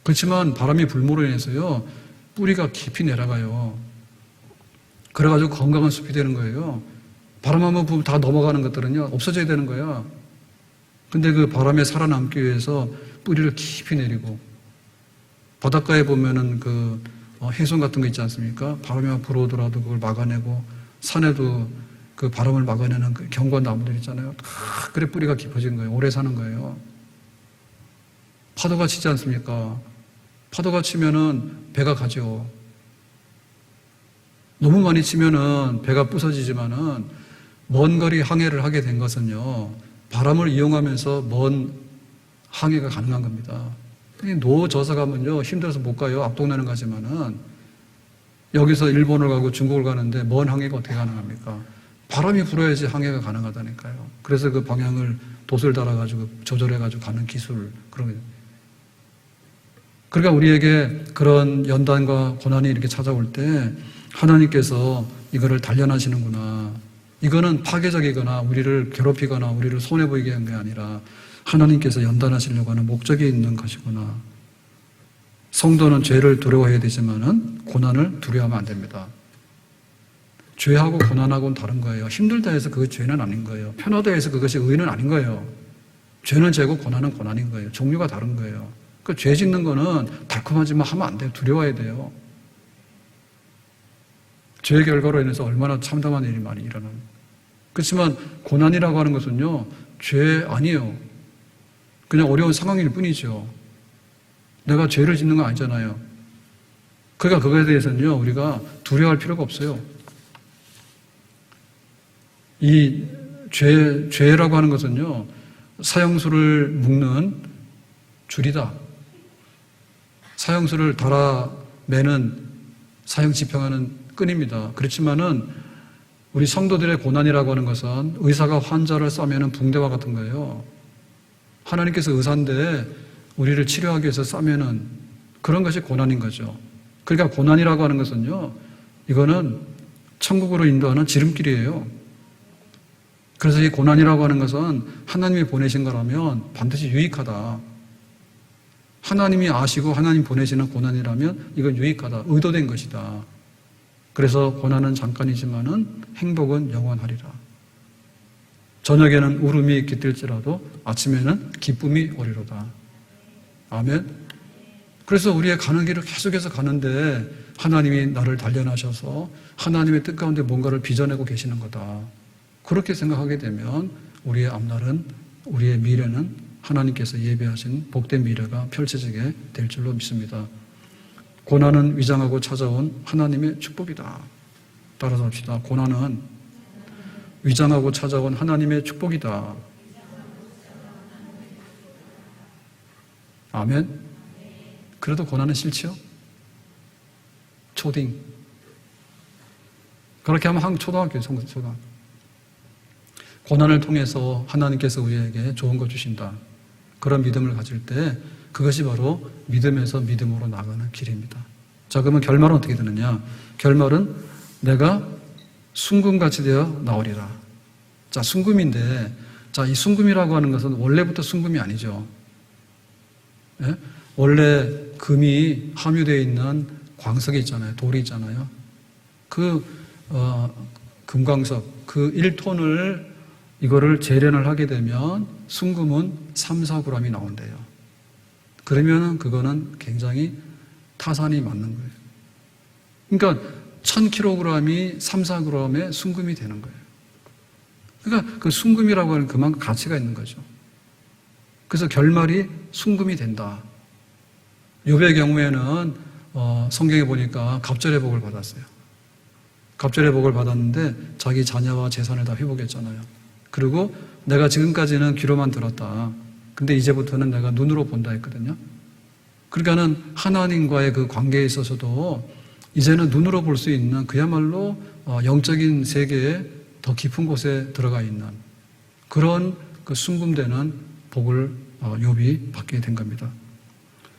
그렇지만 바람이 불므로 인해서요 뿌리가 깊이 내려가요. 그래가지고 건강한 숲이 되는 거예요. 바람 한번 불면 다 넘어가는 것들은요 없어져야 되는 거야. 근데 그 바람에 살아남기 위해서 뿌리를 깊이 내리고 바닷가에 보면은 그 해손 같은 거 있지 않습니까? 바람이 불어오더라도 그걸 막아내고 산에도 그 바람을 막아내는 그 견고한 나무들 있잖아요. 그래 뿌리가 깊어진 거예요. 오래 사는 거예요. 파도가 치지 않습니까? 파도가 치면은 배가 가죠. 너무 많이 치면은 배가 부서지지만은 먼 거리 항해를 하게 된 것은요 바람을 이용하면서 먼 항해가 가능한 겁니다. 노저사 가면요 힘들어서 못 가요. 앞동네는 가지만은 여기서 일본을 가고 중국을 가는데 먼 항해가 어떻게 가능합니까? 바람이 불어야지 항해가 가능하다니까요. 그래서 그 방향을 돛을 달아가지고 조절해가지고 가는 기술 그런 게. 그러니까 우리에게 그런 연단과 고난이 이렇게 찾아올 때 하나님께서 이거를 단련하시는구나. 이거는 파괴적이거나 우리를 괴롭히거나 우리를 손해보이게 한 게 아니라 하나님께서 연단하시려고 하는 목적이 있는 것이구나. 성도는 죄를 두려워해야 되지만은 고난을 두려워하면 안 됩니다. 죄하고 고난하고는 다른 거예요. 힘들다 해서 그게 죄는 아닌 거예요. 편하다 해서 그것이 의는 아닌 거예요. 죄는 죄고 고난은 고난인 거예요. 종류가 다른 거예요. 그 죄 짓는 거는 달콤하지만 하면 안 돼요. 두려워야 돼요. 죄의 결과로 인해서 얼마나 참담한 일이 많이 일어나는. 그렇지만 고난이라고 하는 것은요, 죄 아니에요. 그냥 어려운 상황일 뿐이죠. 내가 죄를 짓는 건 아니잖아요. 그러니까 그거에 대해서는요, 우리가 두려워할 필요가 없어요. 이 죄라고 하는 것은요, 사형수를 묶는 줄이다. 사형수를 달아매는 사형 집행하는 끈입니다. 그렇지만은 우리 성도들의 고난이라고 하는 것은 의사가 환자를 싸매는 붕대와 같은 거예요. 하나님께서 의사인데 우리를 치료하기 위해서 싸매는 그런 것이 고난인 거죠. 그러니까 고난이라고 하는 것은요, 이거는 천국으로 인도하는 지름길이에요. 그래서 이 고난이라고 하는 것은 하나님이 보내신 거라면 반드시 유익하다. 하나님이 아시고 하나님 보내시는 고난이라면 이건 유익하다. 의도된 것이다. 그래서 고난은 잠깐이지만은 행복은 영원하리라. 저녁에는 울음이 깃들지라도 아침에는 기쁨이 오리로다. 아멘. 그래서 우리의 가는 길을 계속해서 가는데 하나님이 나를 단련하셔서 하나님의 뜻 가운데 뭔가를 빚어내고 계시는 거다. 그렇게 생각하게 되면 우리의 앞날은, 우리의 미래는 하나님께서 예비하신 복된 미래가 펼쳐지게 될 줄로 믿습니다. 고난은 위장하고 찾아온 하나님의 축복이다. 따라서 합시다. 고난은 위장하고 찾아온 하나님의 축복이다. 아멘. 그래도 고난은 싫지요? 초딩. 그렇게 하면 한국 초등학교예요, 초등학교. 고난을 통해서 하나님께서 우리에게 좋은 거 주신다. 그런 믿음을 가질 때 그것이 바로 믿음에서 믿음으로 나가는 길입니다. 자, 그러면 결말은 어떻게 되느냐? 결말은 내가 순금같이 되어 나오리라. 자, 순금인데, 자, 이 순금이라고 하는 것은 원래부터 순금이 아니죠. 예? 원래 금이 함유되어 있는 광석이 있잖아요. 돌이 있잖아요. 금광석, 그 1톤을 이거를 재련을 하게 되면 순금은 3, 4g이 나온대요. 그러면 그거는 굉장히 타산이 맞는 거예요. 그러니까 1000kg이 3, 4g의 순금이 되는 거예요. 그러니까 그 순금이라고 하는 그만큼 가치가 있는 거죠. 그래서 결말이 순금이 된다. 욥의 경우에는 성경에 보니까 갑절의 복을 받았어요. 갑절의 복을 받았는데 자기 자녀와 재산을 다 회복했잖아요. 그리고 내가 지금까지는 귀로만 들었다. 근데 이제부터는 내가 눈으로 본다 했거든요. 그러니까는 하나님과의 그 관계에 있어서도 이제는 눈으로 볼 수 있는 그야말로 영적인 세계에 더 깊은 곳에 들어가 있는 그런 그 순금되는 복을 욥이 받게 된 겁니다.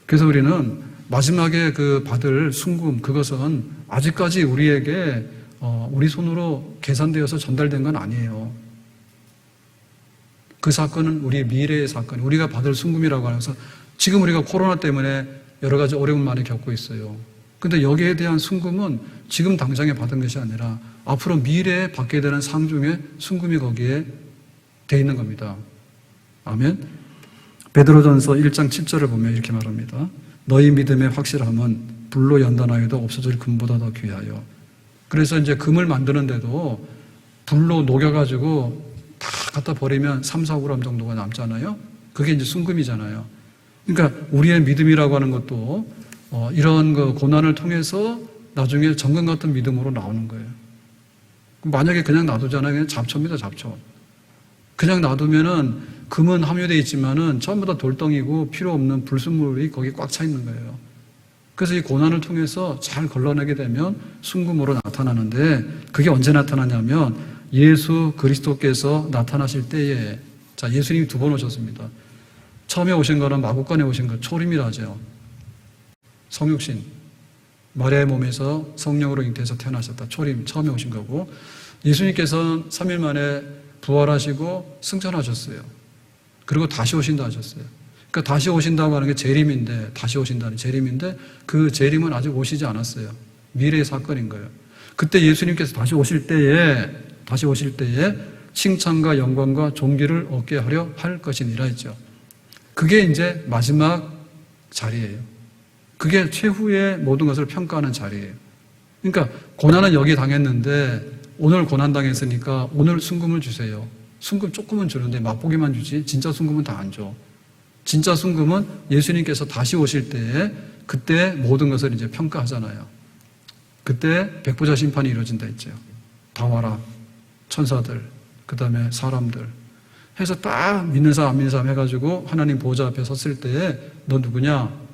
그래서 우리는 마지막에 그 받을 순금, 그것은 아직까지 우리에게 우리 손으로 계산되어서 전달된 건 아니에요. 그 사건은 우리의 미래의 사건, 우리가 받을 순금이라고 하면서 지금 우리가 코로나 때문에 여러 가지 어려움 많이 겪고 있어요. 근데 여기에 대한 순금은 지금 당장에 받은 것이 아니라 앞으로 미래에 받게 되는 상 중에 순금이 거기에 돼 있는 겁니다. 아멘. 베드로전서 1장 7절을 보면 이렇게 말합니다. 너희 믿음의 확실함은 불로 연단하여도 없어질 금보다 더 귀하여. 그래서 이제 금을 만드는데도 불로 녹여가지고 다 갖다 버리면 3, 4g 정도가 남잖아요. 그게 이제 순금이잖아요. 그러니까 우리의 믿음이라고 하는 것도 이런 그 고난을 통해서 나중에 정금 같은 믿음으로 나오는 거예요. 만약에 그냥 놔두잖아요. 그냥 잡초입니다, 잡초. 그냥 놔두면은 금은 함유되어 있지만은 전부 다 돌덩이고 필요 없는 불순물이 거기 꽉 차 있는 거예요. 그래서 이 고난을 통해서 잘 걸러내게 되면 순금으로 나타나는데 그게 언제 나타나냐면 예수 그리스도께서 나타나실 때에, 자, 예수님이 2번 오셨습니다. 처음에 오신 거는 마구간에 오신 거 초림이라 하죠. 성육신, 마리아의 몸에서 성령으로 잉태해서 태어나셨다. 초림, 처음에 오신 거고, 예수님께서는 3일 만에 부활하시고 승천하셨어요. 그리고 다시 오신다 하셨어요. 그러니까 다시 오신다고 하는 게 재림인데, 다시 오신다는 재림인데 그 재림은 아직 오시지 않았어요. 미래의 사건인 거예요. 그때 예수님께서 다시 오실 때에 칭찬과 영광과 존귀를 얻게 하려 할 것이니라 했죠. 그게 이제 마지막 자리예요. 그게 최후의 모든 것을 평가하는 자리예요. 그러니까 고난은 여기 당했는데 오늘 고난 당했으니까 오늘 순금을 주세요. 순금 조금은 주는데 맛보기만 주지 진짜 순금은 다 안 줘. 진짜 순금은 예수님께서 다시 오실 때에 그때 모든 것을 이제 평가하잖아요. 그때 백보자 심판이 이루어진다 했죠. 다 와라. 천사들, 그 다음에 사람들 해서 딱 믿는 사람 안 믿는 사람 해가지고 하나님 보좌 앞에 섰을 때에 너 누구냐?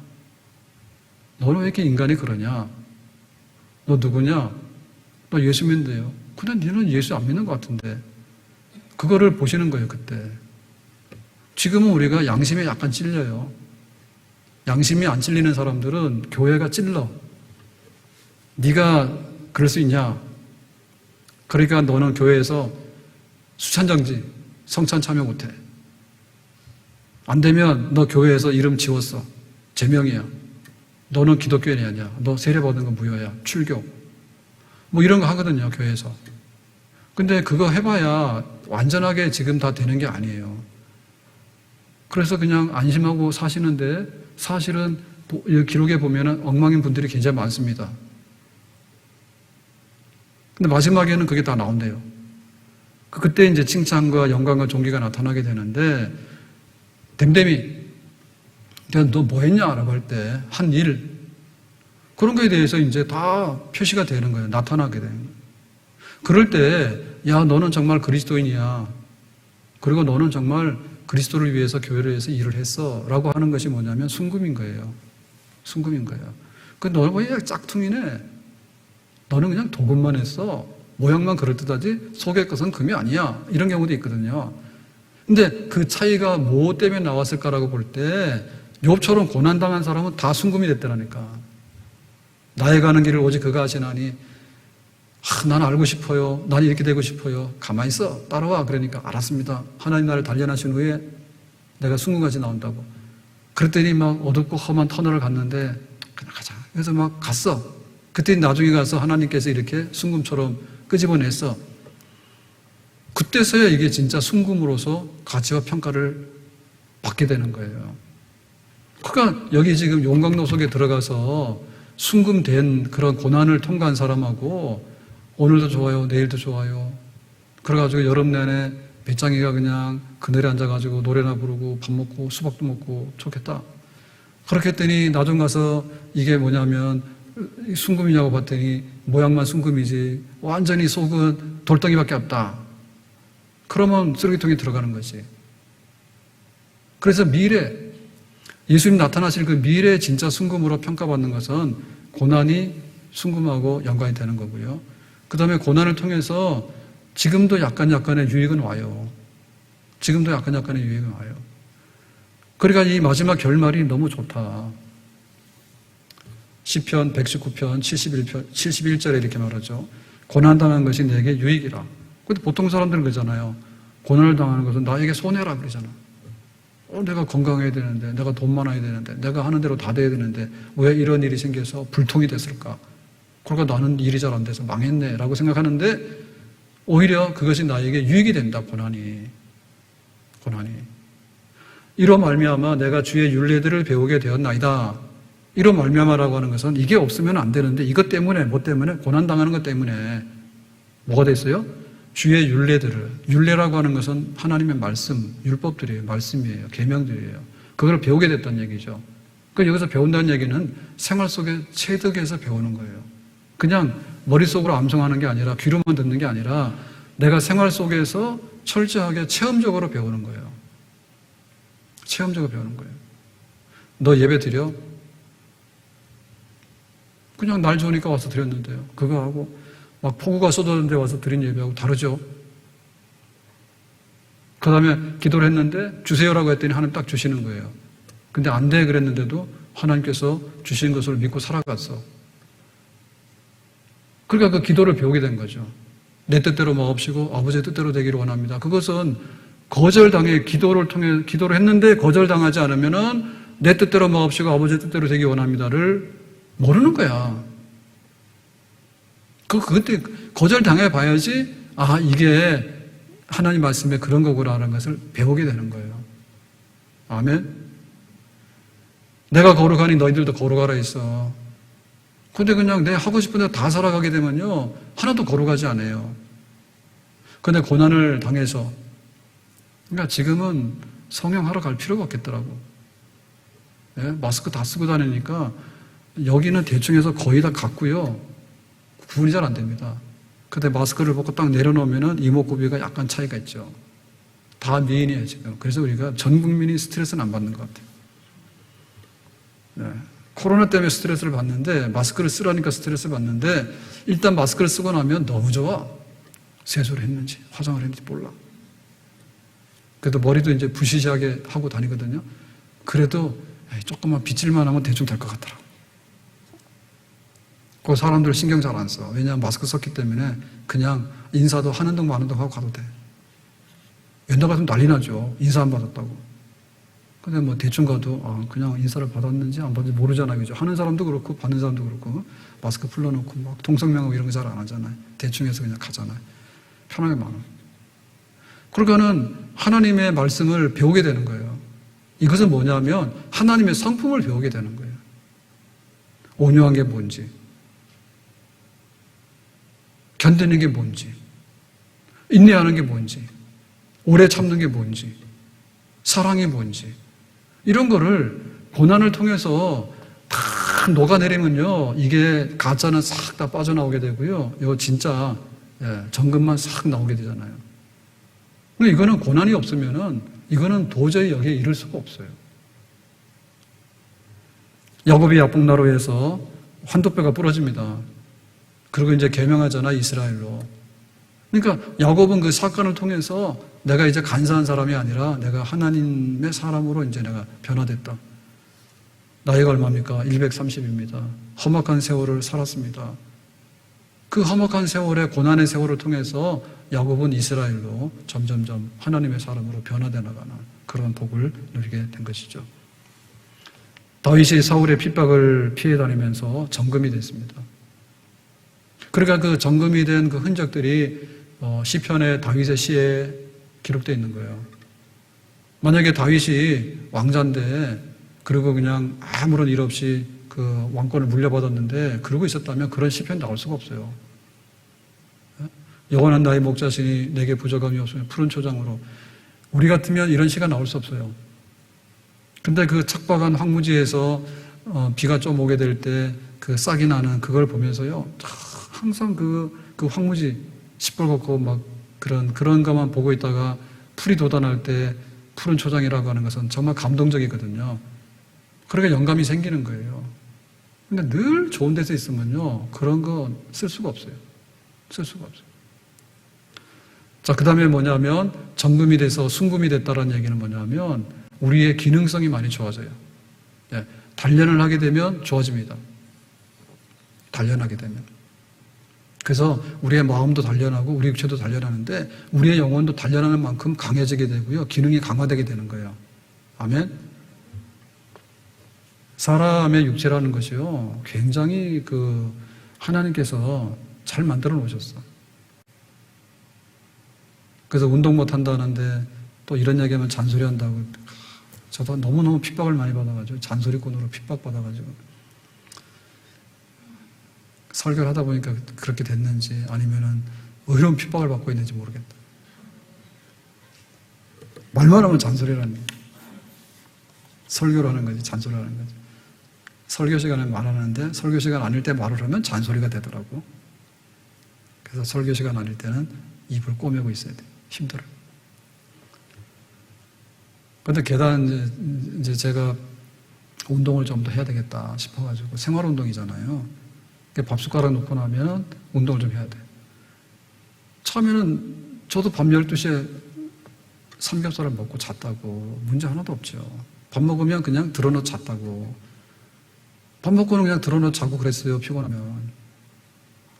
너는 왜 이렇게 인간이 그러냐? 너 누구냐? 너 예수 믿는데요. 근데 너는 예수 안 믿는 것 같은데. 그거를 보시는 거예요, 그때. 지금은 우리가 양심에 약간 찔려요. 양심이 안 찔리는 사람들은 교회가 찔러. 네가 그럴 수 있냐? 그러니까 너는 교회에서 수찬정지, 성찬 참여 못해. 안 되면 너 교회에서 이름 지웠어. 제명이야. 너는 기독교인이 아니야. 너 세례 받은 건 무효야. 출교. 뭐 이런 거 하거든요, 교회에서. 근데 그거 해봐야 완전하게 지금 다 되는 게 아니에요. 그래서 그냥 안심하고 사시는데 사실은 기록에 보면은 엉망인 분들이 굉장히 많습니다. 근데 마지막에는 그게 다 나온대요. 그때 이제 칭찬과 영광과 존귀가 나타나게 되는데, 댐댐이, 너 뭐 했냐? 라고 할 때, 한 일, 그런 거에 대해서 이제 다 표시가 되는 거예요. 나타나게 되는 거예요. 그럴 때, 야, 너는 정말 그리스도인이야. 그리고 너는 정말 그리스도를 위해서, 교회를 위해서 일을 했어. 라고 하는 것이 뭐냐면 순금인 거예요. 순금인 거예요. 너 왜 짝퉁이네? 너는 그냥 도금만 했어. 모양만 그럴듯하지 속의 것은 금이 아니야. 이런 경우도 있거든요. 근데 그 차이가 뭐 때문에 나왔을까라고 볼 때 욥처럼 고난당한 사람은 다 순금이 됐더라니까. 나의 가는 길을 오직 그가 아시나니 난 알고 싶어요. 난 이렇게 되고 싶어요. 가만히 있어. 따라와. 그러니까 알았습니다. 하나님 나를 단련하신 후에 내가 순금같이 나온다고. 그랬더니 막 어둡고 험한 터널을 갔는데 그냥 가자. 그래서 막 갔어. 그때 나중에 가서 하나님께서 이렇게 순금처럼 끄집어냈어. 그때서야 이게 진짜 순금으로서 가치와 평가를 받게 되는 거예요. 그러니까 여기 지금 용광로 속에 들어가서 순금된 그런 고난을 통과한 사람하고 오늘도 좋아요, 내일도 좋아요. 그래가지고 여름 내내 배짱이가 그냥 그늘에 앉아가지고 노래나 부르고 밥 먹고 수박도 먹고 좋겠다. 그렇게 했더니 나중 가서 이게 뭐냐면 순금이냐고 봤더니 모양만 순금이지 완전히 속은 돌덩이밖에 없다. 그러면 쓰레기통에 들어가는 거지. 그래서 미래, 예수님 나타나실 그 미래 진짜 순금으로 평가받는 것은 고난이 순금하고 연관이 되는 거고요. 그 다음에 고난을 통해서 지금도 약간의 유익은 와요. 지금도 약간의 유익은 와요. 그러니까 이 마지막 결말이 너무 좋다. 시편 119편 71절에 이렇게 말하죠. 고난당한 것이 내게 유익이라. 근데 보통 사람들은 그러잖아요. 고난을 당하는 것은 나에게 손해라 그러잖아. 내가 건강해야 되는데, 내가 돈 많아야 되는데, 내가 하는 대로 다 돼야 되는데 왜 이런 일이 생겨서 불통이 됐을까? 그러니까 나는 일이 잘 안 돼서 망했네 라고 생각하는데 오히려 그것이 나에게 유익이 된다. 고난이. 이로 말미암아 내가 주의 율례들을 배우게 되었나이다. 이로 말미암아라고 하는 것은 이게 없으면 안 되는데 이것 때문에 뭐 때문에 고난당하는 것 때문에 뭐가 됐어요? 주의 율례들을. 율례라고 하는 것은 하나님의 말씀, 율법들이에요. 말씀이에요. 계명들이에요. 그걸 배우게 됐다는 얘기죠. 그러니까 여기서 배운다는 얘기는 생활 속에 체득해서 배우는 거예요. 그냥 머릿속으로 암송하는 게 아니라 귀로만 듣는 게 아니라 내가 생활 속에서 철저하게 체험적으로 배우는 거예요. 체험적으로 배우는 거예요. 너 예배 드려? 그냥 날 좋으니까 와서 드렸는데요. 그거 하고 막 폭우가 쏟아졌는데 와서 드린 예배하고 다르죠. 그 다음에 기도를 했는데 주세요라고 했더니 하나님 딱 주시는 거예요. 근데 안 돼 그랬는데도 하나님께서 주신 것을 믿고 살아갔어. 그러니까 그 기도를 배우게 된 거죠. 내 뜻대로 마옵시고 아버지의 뜻대로 되기를 원합니다. 그것은 거절당해 기도를 했는데 거절당하지 않으면은 내 뜻대로 마옵시고 아버지의 뜻대로 되기 원합니다를 모르는 거야. 그때 거절당해 봐야지 이게 하나님 말씀에 그런 거구나라는 것을 배우게 되는 거예요. 아멘. 내가 거룩하니 너희들도 거룩하라 했어. 근데 그냥 내 하고 싶은 대로 다 살아가게 되면요 하나도 거룩하지 않아요. 근데 고난을 당해서 그러니까 지금은 성형하러 갈 필요가 없겠더라고. 예? 마스크 다 쓰고 다니니까 여기는 대충 해서 거의 다 같고요. 구분이 잘 안 됩니다. 근데 마스크를 벗고 딱 내려놓으면은 이목구비가 약간 차이가 있죠. 다 미인이에요, 지금. 그래서 우리가 전 국민이 스트레스는 안 받는 것 같아요. 네. 코로나 때문에 스트레스를 받는데, 마스크를 쓰라니까 스트레스를 받는데, 일단 마스크를 쓰고 나면 너무 좋아. 세수를 했는지, 화장을 했는지 몰라. 그래도 머리도 이제 부시시하게 하고 다니거든요. 그래도 조금만 빗질만 하면 대충 될 것 같더라. 그 사람들 신경 잘 안 써. 왜냐하면 마스크 썼기 때문에 그냥 인사도 하는 둥 마는 둥 하고 가도 돼. 옛날 같으면 난리 나죠. 인사 안 받았다고. 근데 뭐 대충 가도 그냥 인사를 받았는지 안 받았는지 모르잖아요. 그죠? 하는 사람도 그렇고 받는 사람도 그렇고 마스크 풀러놓고 막 통성명하고 이런 거 잘 안 하잖아요. 대충 해서 그냥 가잖아요. 편하게 많아. 그러니까는 하나님의 말씀을 배우게 되는 거예요. 이것은 뭐냐면 하나님의 성품을 배우게 되는 거예요. 온유한 게 뭔지, 견디는 게 뭔지, 인내하는 게 뭔지, 오래 참는 게 뭔지, 사랑이 뭔지, 이런 거를 고난을 통해서 다 녹아내리면요, 이게 가짜는 싹 다 빠져나오게 되고요, 이거 진짜 정금만 싹 나오게 되잖아요. 근데 이거는 고난이 없으면은 이거는 도저히 여기에 이를 수가 없어요. 야곱이 야복나루에서 환도뼈가 부러집니다. 그리고 이제 계명하잖아, 이스라엘로. 그러니까 야곱은 그 사건을 통해서 내가 이제 간사한 사람이 아니라 내가 하나님의 사람으로 이제 내가 변화됐다. 나이가 얼마입니까? 130입니다. 험악한 세월을 살았습니다. 그 험악한 세월의 고난의 세월을 통해서 야곱은 이스라엘로 점점점 하나님의 사람으로 변화되어 나가는 그런 복을 누리게 된 것이죠. 다윗이 사울의 핍박을 피해 다니면서 정금이 됐습니다. 그러니까 그 정금이 된 그 흔적들이 시편의 다윗의 시에 기록되어 있는 거예요. 만약에 다윗이 왕자인데 그리고 그냥 아무런 일 없이 그 왕권을 물려받았는데 그러고 있었다면 그런 시편이 나올 수가 없어요. 영원한 나의 목자시니 내게 부족함이 없으면 푸른 초장으로. 우리 같으면 이런 시가 나올 수 없어요. 근데 그 척박한 황무지에서 비가 좀 오게 될 때 그 싹이 나는 그걸 보면서요, 항상 그 황무지 시뻘겋고 막 그런 것만 보고 있다가 풀이 돋아날 때 푸른 초장이라고 하는 것은 정말 감동적이거든요. 그러니까 영감이 생기는 거예요. 근데 늘 좋은 데서 있으면요, 그런 거 쓸 수가 없어요. 쓸 수가 없어요. 자, 그 다음에 뭐냐면, 정금이 돼서 순금이 됐다라는 얘기는 뭐냐면, 우리의 기능성이 많이 좋아져요. 예, 단련을 하게 되면 좋아집니다. 단련하게 되면. 그래서 우리의 마음도 단련하고, 우리 육체도 단련하는데, 우리의 영혼도 단련하는 만큼 강해지게 되고요, 기능이 강화되게 되는 거예요. 아멘? 사람의 육체라는 것이요, 굉장히 하나님께서 잘 만들어 놓으셨어. 그래서 운동 못 한다는데 또 이런 얘기하면 잔소리 한다고. 저도 너무너무 핍박을 많이 받아가지고, 잔소리꾼으로 핍박받아가지고. 설교를 하다 보니까 그렇게 됐는지 아니면은 어려운 핍박을 받고 있는지 모르겠다. 말만 하면 잔소리라는 거예요. 설교를 하는 거지, 잔소리를 하는 거지. 설교 시간에 말하는데 설교 시간 아닐 때 말을 하면 잔소리가 되더라고. 그래서 설교 시간 아닐 때는 입을 꼬매고 있어야 돼. 힘들어요. 근데 게다가 이제 제가 운동을 좀 더 해야 되겠다 싶어가지고, 생활운동이잖아요. 밥 숟가락 놓고 나면 운동을 좀 해야 돼. 처음에는 저도 밤 12시에 삼겹살을 먹고 잤다고 문제 하나도 없죠. 밥 먹으면 그냥 드러누워 잤다고. 밥 먹고는 그냥 드러누워 자고 그랬어요, 피곤하면.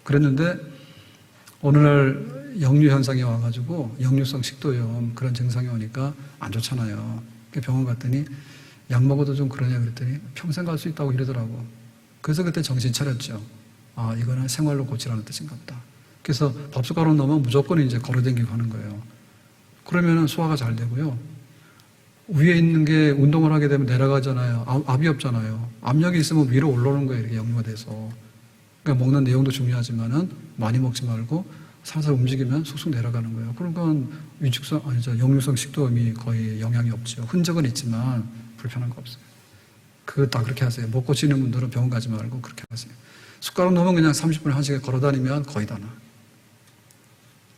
그랬는데 어느 날 역류 현상이 와가지고 역류성 식도염 그런 증상이 오니까 안 좋잖아요. 병원 갔더니 약 먹어도 좀 그러냐 그랬더니 평생 갈 수 있다고 이러더라고. 그래서 그때 정신 차렸죠. 아, 이거는 생활로 고치라는 뜻인가 보다. 그래서 밥숟가락 넣으면 무조건 이제 걸어다니고 하는 거예요. 그러면은 소화가 잘 되고요. 위에 있는 게 운동을 하게 되면 내려가잖아요. 압이 없잖아요. 압력이 있으면 위로 올라오는 거예요. 이렇게 역류가 돼서. 그러니까 먹는 내용도 중요하지만은 많이 먹지 말고 살살 움직이면 쑥쑥 내려가는 거예요. 그러니까 역류성 식도염이 거의 영향이 없죠. 흔적은 있지만 불편한 거 없어요. 그거 다 그렇게 하세요. 못 고치는 분들은 병원 가지 말고 그렇게 하세요. 숟가락 넣으면 그냥 30분, 1시간 걸어 다니면 거의 다 나.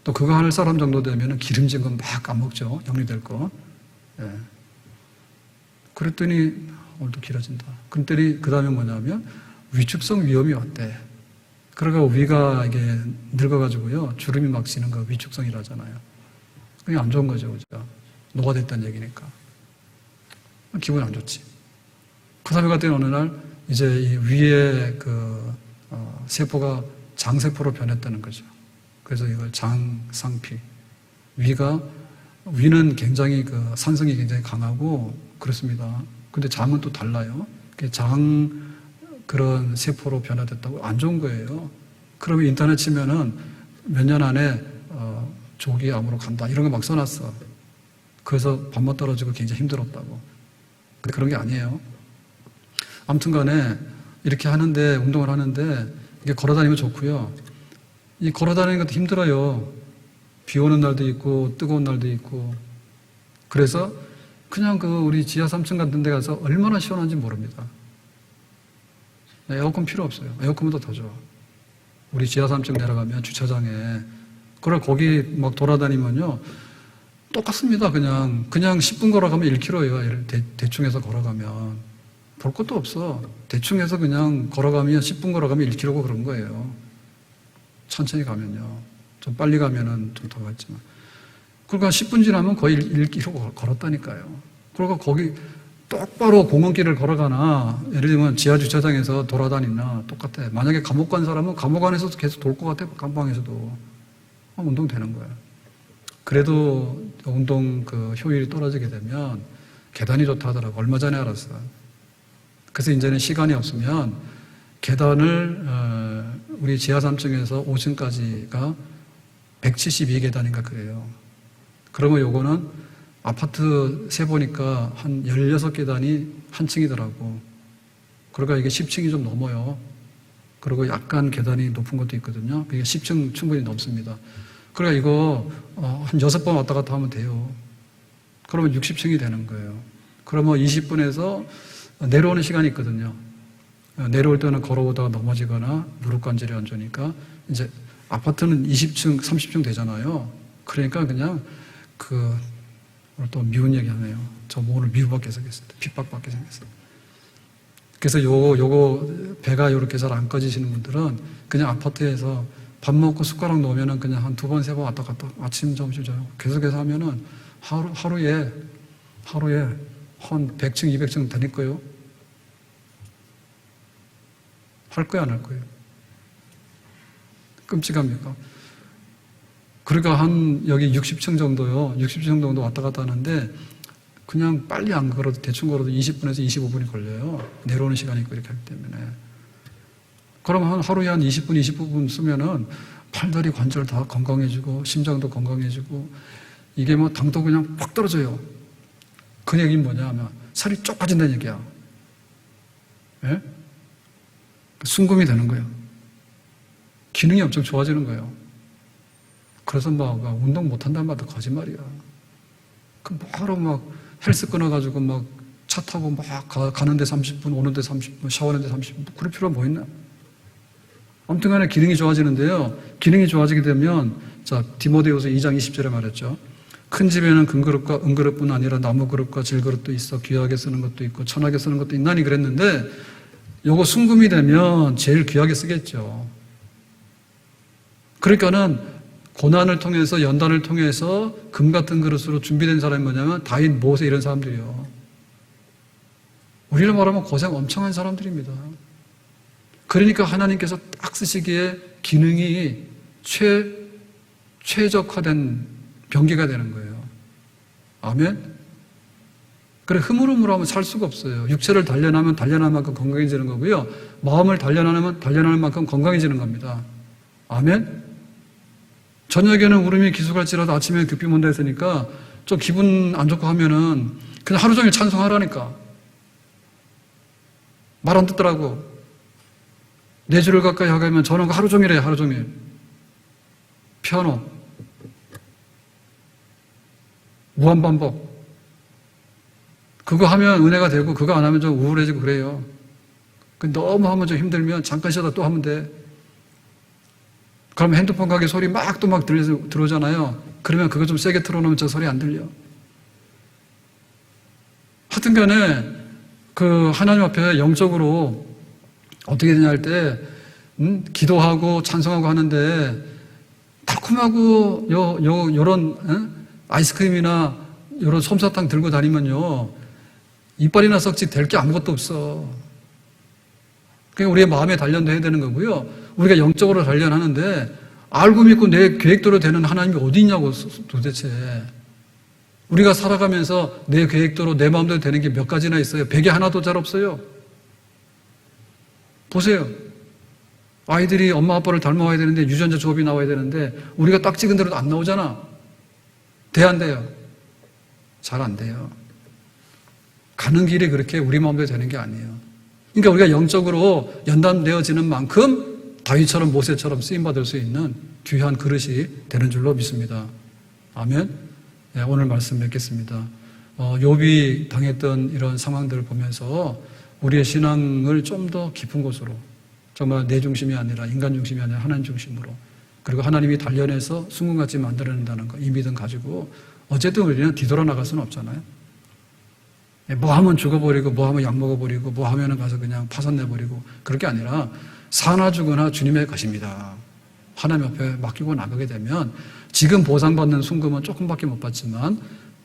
또 그거 할 사람 정도 되면 기름진 건 막 안 먹죠. 역류될 거. 예. 그랬더니 오늘도 길어진다. 그랬더니 그 다음에 뭐냐면 위축성 위염이 왔대. 그러니까 위가 이게 늙어가지고요, 주름이 막 지는 거 위축성이라잖아요. 그게 안 좋은 거죠, 그죠? 노화됐다는 얘기니까. 기분이 안 좋지. 그 다음에 갔더니 어느 날 이제 이 위에 세포가 장세포로 변했다는 거죠. 그래서 이걸 장상피. 위는 굉장히 산성이 굉장히 강하고 그렇습니다. 근데 장은 또 달라요. 그런 세포로 변화됐다고 안 좋은 거예요. 그러면 인터넷 치면은 몇 년 안에 조기 암으로 간다 이런 거 막 써놨어. 그래서 밥맛 떨어지고 굉장히 힘들었다고. 근데 그런 게 아니에요. 아무튼간에 이렇게 하는데, 운동을 하는데 이게 걸어다니면 좋고요. 이 걸어다니는 것도 힘들어요. 비 오는 날도 있고 뜨거운 날도 있고. 그래서 그냥 우리 지하 3층 같은 데 가서 얼마나 시원한지 모릅니다. 에어컨 필요 없어요. 에어컨보다 더 좋아. 우리 지하 3층 내려가면 주차장에, 그래 거기 막 돌아다니면요 똑같습니다. 그냥 10분 걸어가면 1km예요. 대충 해서 걸어가면. 볼 것도 없어. 대충 해서 그냥 걸어가면 10분 걸어가면 1km고 그런 거예요. 천천히 가면요. 좀 빨리 가면은 좀 더 갔지만. 그러니까 10분 지나면 거의 1km 걸었다니까요. 그러니까 거기 똑바로 공원길을 걸어가나, 예를 들면 지하 주차장에서 돌아다니나 똑같아. 만약에 감옥 간 사람은 감옥 안에서도 계속 돌 것 같아. 감방에서도. 운동 되는 거야. 그래도 운동 그 효율이 떨어지게 되면 계단이 좋다 하더라고. 얼마 전에 알았어. 그래서 이제는 시간이 없으면 계단을 우리 지하 3층에서 5층까지가 172계단인가 그래요. 그러면 요거는 아파트 세보니까 한 16계단이 한 층이더라고. 그러니까 이게 10층이 좀 넘어요. 그리고 약간 계단이 높은 것도 있거든요. 그게 10층 충분히 넘습니다. 그러니까 이거 한 6번 왔다 갔다 하면 돼요. 그러면 60층이 되는 거예요. 그러면 20분에서 내려오는 시간이 있거든요. 내려올 때는 걸어오다가 넘어지거나 무릎 관절이 안 좋으니까 이제 아파트는 20층, 30층 되잖아요. 그러니까 그냥 오늘 또 미운 얘기 하네요. 저 오늘 미움받게 생겼어요. 핍박받게 생겼어요. 그래서 요거 배가 요렇게 잘 안 꺼지시는 분들은 그냥 아파트에서 밥 먹고 숟가락 놓으면은 그냥 한 2번, 3번 왔다 갔다 아침, 점심, 저녁 계속해서 하면은 하루에 한 100층, 200층 다닐 거예요. 할 거야, 안 할 거예요? 끔찍합니까? 그러니까 여기 60층 정도요. 60층 정도 왔다 갔다 하는데 그냥 빨리 안 걸어도 대충 걸어도 20분에서 25분이 걸려요. 내려오는 시간이 있고 이렇게 하기 때문에. 그러면 하루에 한 20분, 25분 쓰면은 팔다리 관절 다 건강해지고 심장도 건강해지고 이게 뭐 당도 그냥 확 떨어져요. 그 얘기는 뭐냐 하면 살이 쪽 빠진다는 얘기야. 예? 순금이 되는 거예요. 기능이 엄청 좋아지는 거예요. 그래서 막 운동 못한다는 말도 거짓말이야. 하루 막 헬스 끊어가지고 막 차 타고 막 가는데 30분, 오는데 30분, 샤워하는데 30분, 그럴 필요가 뭐 있나? 아무튼 간에 기능이 좋아지는데요. 기능이 좋아지게 되면, 자, 디모데후서 2장 20절에 말했죠. 큰 집에는 금그릇과 은그릇뿐 아니라 나무 그릇과 질그릇도 있어 귀하게 쓰는 것도 있고 천하게 쓰는 것도 있나니 그랬는데, 요거 순금이 되면 제일 귀하게 쓰겠죠. 그러니까는 고난을 통해서 연단을 통해서 금 같은 그릇으로 준비된 사람이 뭐냐면 다윗, 모세 이런 사람들이요. 우리를 말하면 고생 엄청 한 사람들입니다. 그러니까 하나님께서 딱 쓰시기에 기능이 최적화된 병기가 되는 거예요. 아멘? 그래, 흐물흐물하면 살 수가 없어요. 육체를 단련하면 단련할 만큼 건강해지는 거고요. 마음을 단련하면 단련할 만큼 건강해지는 겁니다. 아멘? 저녁에는 울음이 기숙할지라도 아침에 급비 문다 했으니까 좀 기분 안 좋고 하면은 그냥 하루 종일 찬송하라니까. 말 안 듣더라고. 4주를 가까이 하면 저는 하루 종일 해요, 하루 종일. 피아노. 무한반복. 그거 하면 은혜가 되고 그거 안 하면 좀 우울해지고 그래요. 너무 하면 좀 힘들면 잠깐 쉬다 또 하면 돼. 그러면 핸드폰 가게 소리 막 들어오잖아요. 그러면 그거 좀 세게 틀어놓으면 저 소리 안 들려. 하여튼 간에 하나님 앞에 영적으로 어떻게 되냐 할 때, 기도하고 찬송하고 하는데, 달콤하고, 요런, 아이스크림이나 요런 솜사탕 들고 다니면요, 이빨이나 썩지 될 게 아무것도 없어. 그러니까 우리의 마음의 단련도 해야 되는 거고요. 우리가 영적으로 단련하는데, 알고 믿고 내 계획대로 되는 하나님이 어디 있냐고 도대체. 우리가 살아가면서 내 계획대로 내 마음대로 되는 게 몇 가지나 있어요. 100에 하나도 잘 없어요. 보세요. 아이들이 엄마 아빠를 닮아와야 되는데 유전자 조합이 나와야 되는데 우리가 딱 찍은 대로 안 나오잖아. 돼, 안 돼요? 잘 안 돼요. 가는 길이 그렇게 우리 마음대로 되는 게 아니에요. 그러니까 우리가 영적으로 연단되어지는 만큼 다윗처럼 모세처럼 쓰임받을 수 있는 귀한 그릇이 되는 줄로 믿습니다. 아멘. 네, 오늘 말씀 맺겠습니다. 욥이 당했던 이런 상황들을 보면서 우리의 신앙을 좀 더 깊은 곳으로, 정말 내 중심이 아니라 인간 중심이 아니라 하나님 중심으로, 그리고 하나님이 단련해서 순금같이 만들어낸다는 거, 이 믿음 가지고 어쨌든 우리는 뒤돌아 나갈 수는 없잖아요. 뭐 하면 죽어버리고 뭐 하면 약 먹어버리고 뭐 하면 가서 그냥 파산내버리고 그럴 게 아니라 사나 죽으나 주님의 것입니다. 하나님 앞에 맡기고 나가게 되면 지금 보상받는 순금은 조금밖에 못 받지만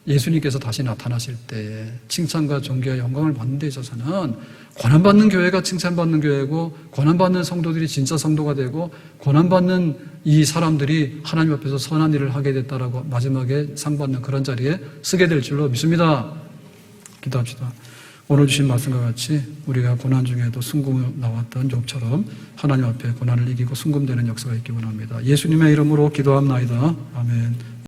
예수님께서 다시 나타나실 때 칭찬과 존귀와 영광을 받는 데 있어서는 고난받는 교회가 칭찬받는 교회고 고난받는 성도들이 진짜 성도가 되고 고난받는 이 사람들이 하나님 앞에서 선한 일을 하게 됐다라고 마지막에 상 받는 그런 자리에 쓰게 될 줄로 믿습니다. 기도합시다. 오늘 주신 말씀과 같이 우리가 고난 중에도 순금 나왔던 욥처럼 하나님 앞에 고난을 이기고 순금되는 역사가 있기 원합니다. 예수님의 이름으로 기도합나이다. 아멘.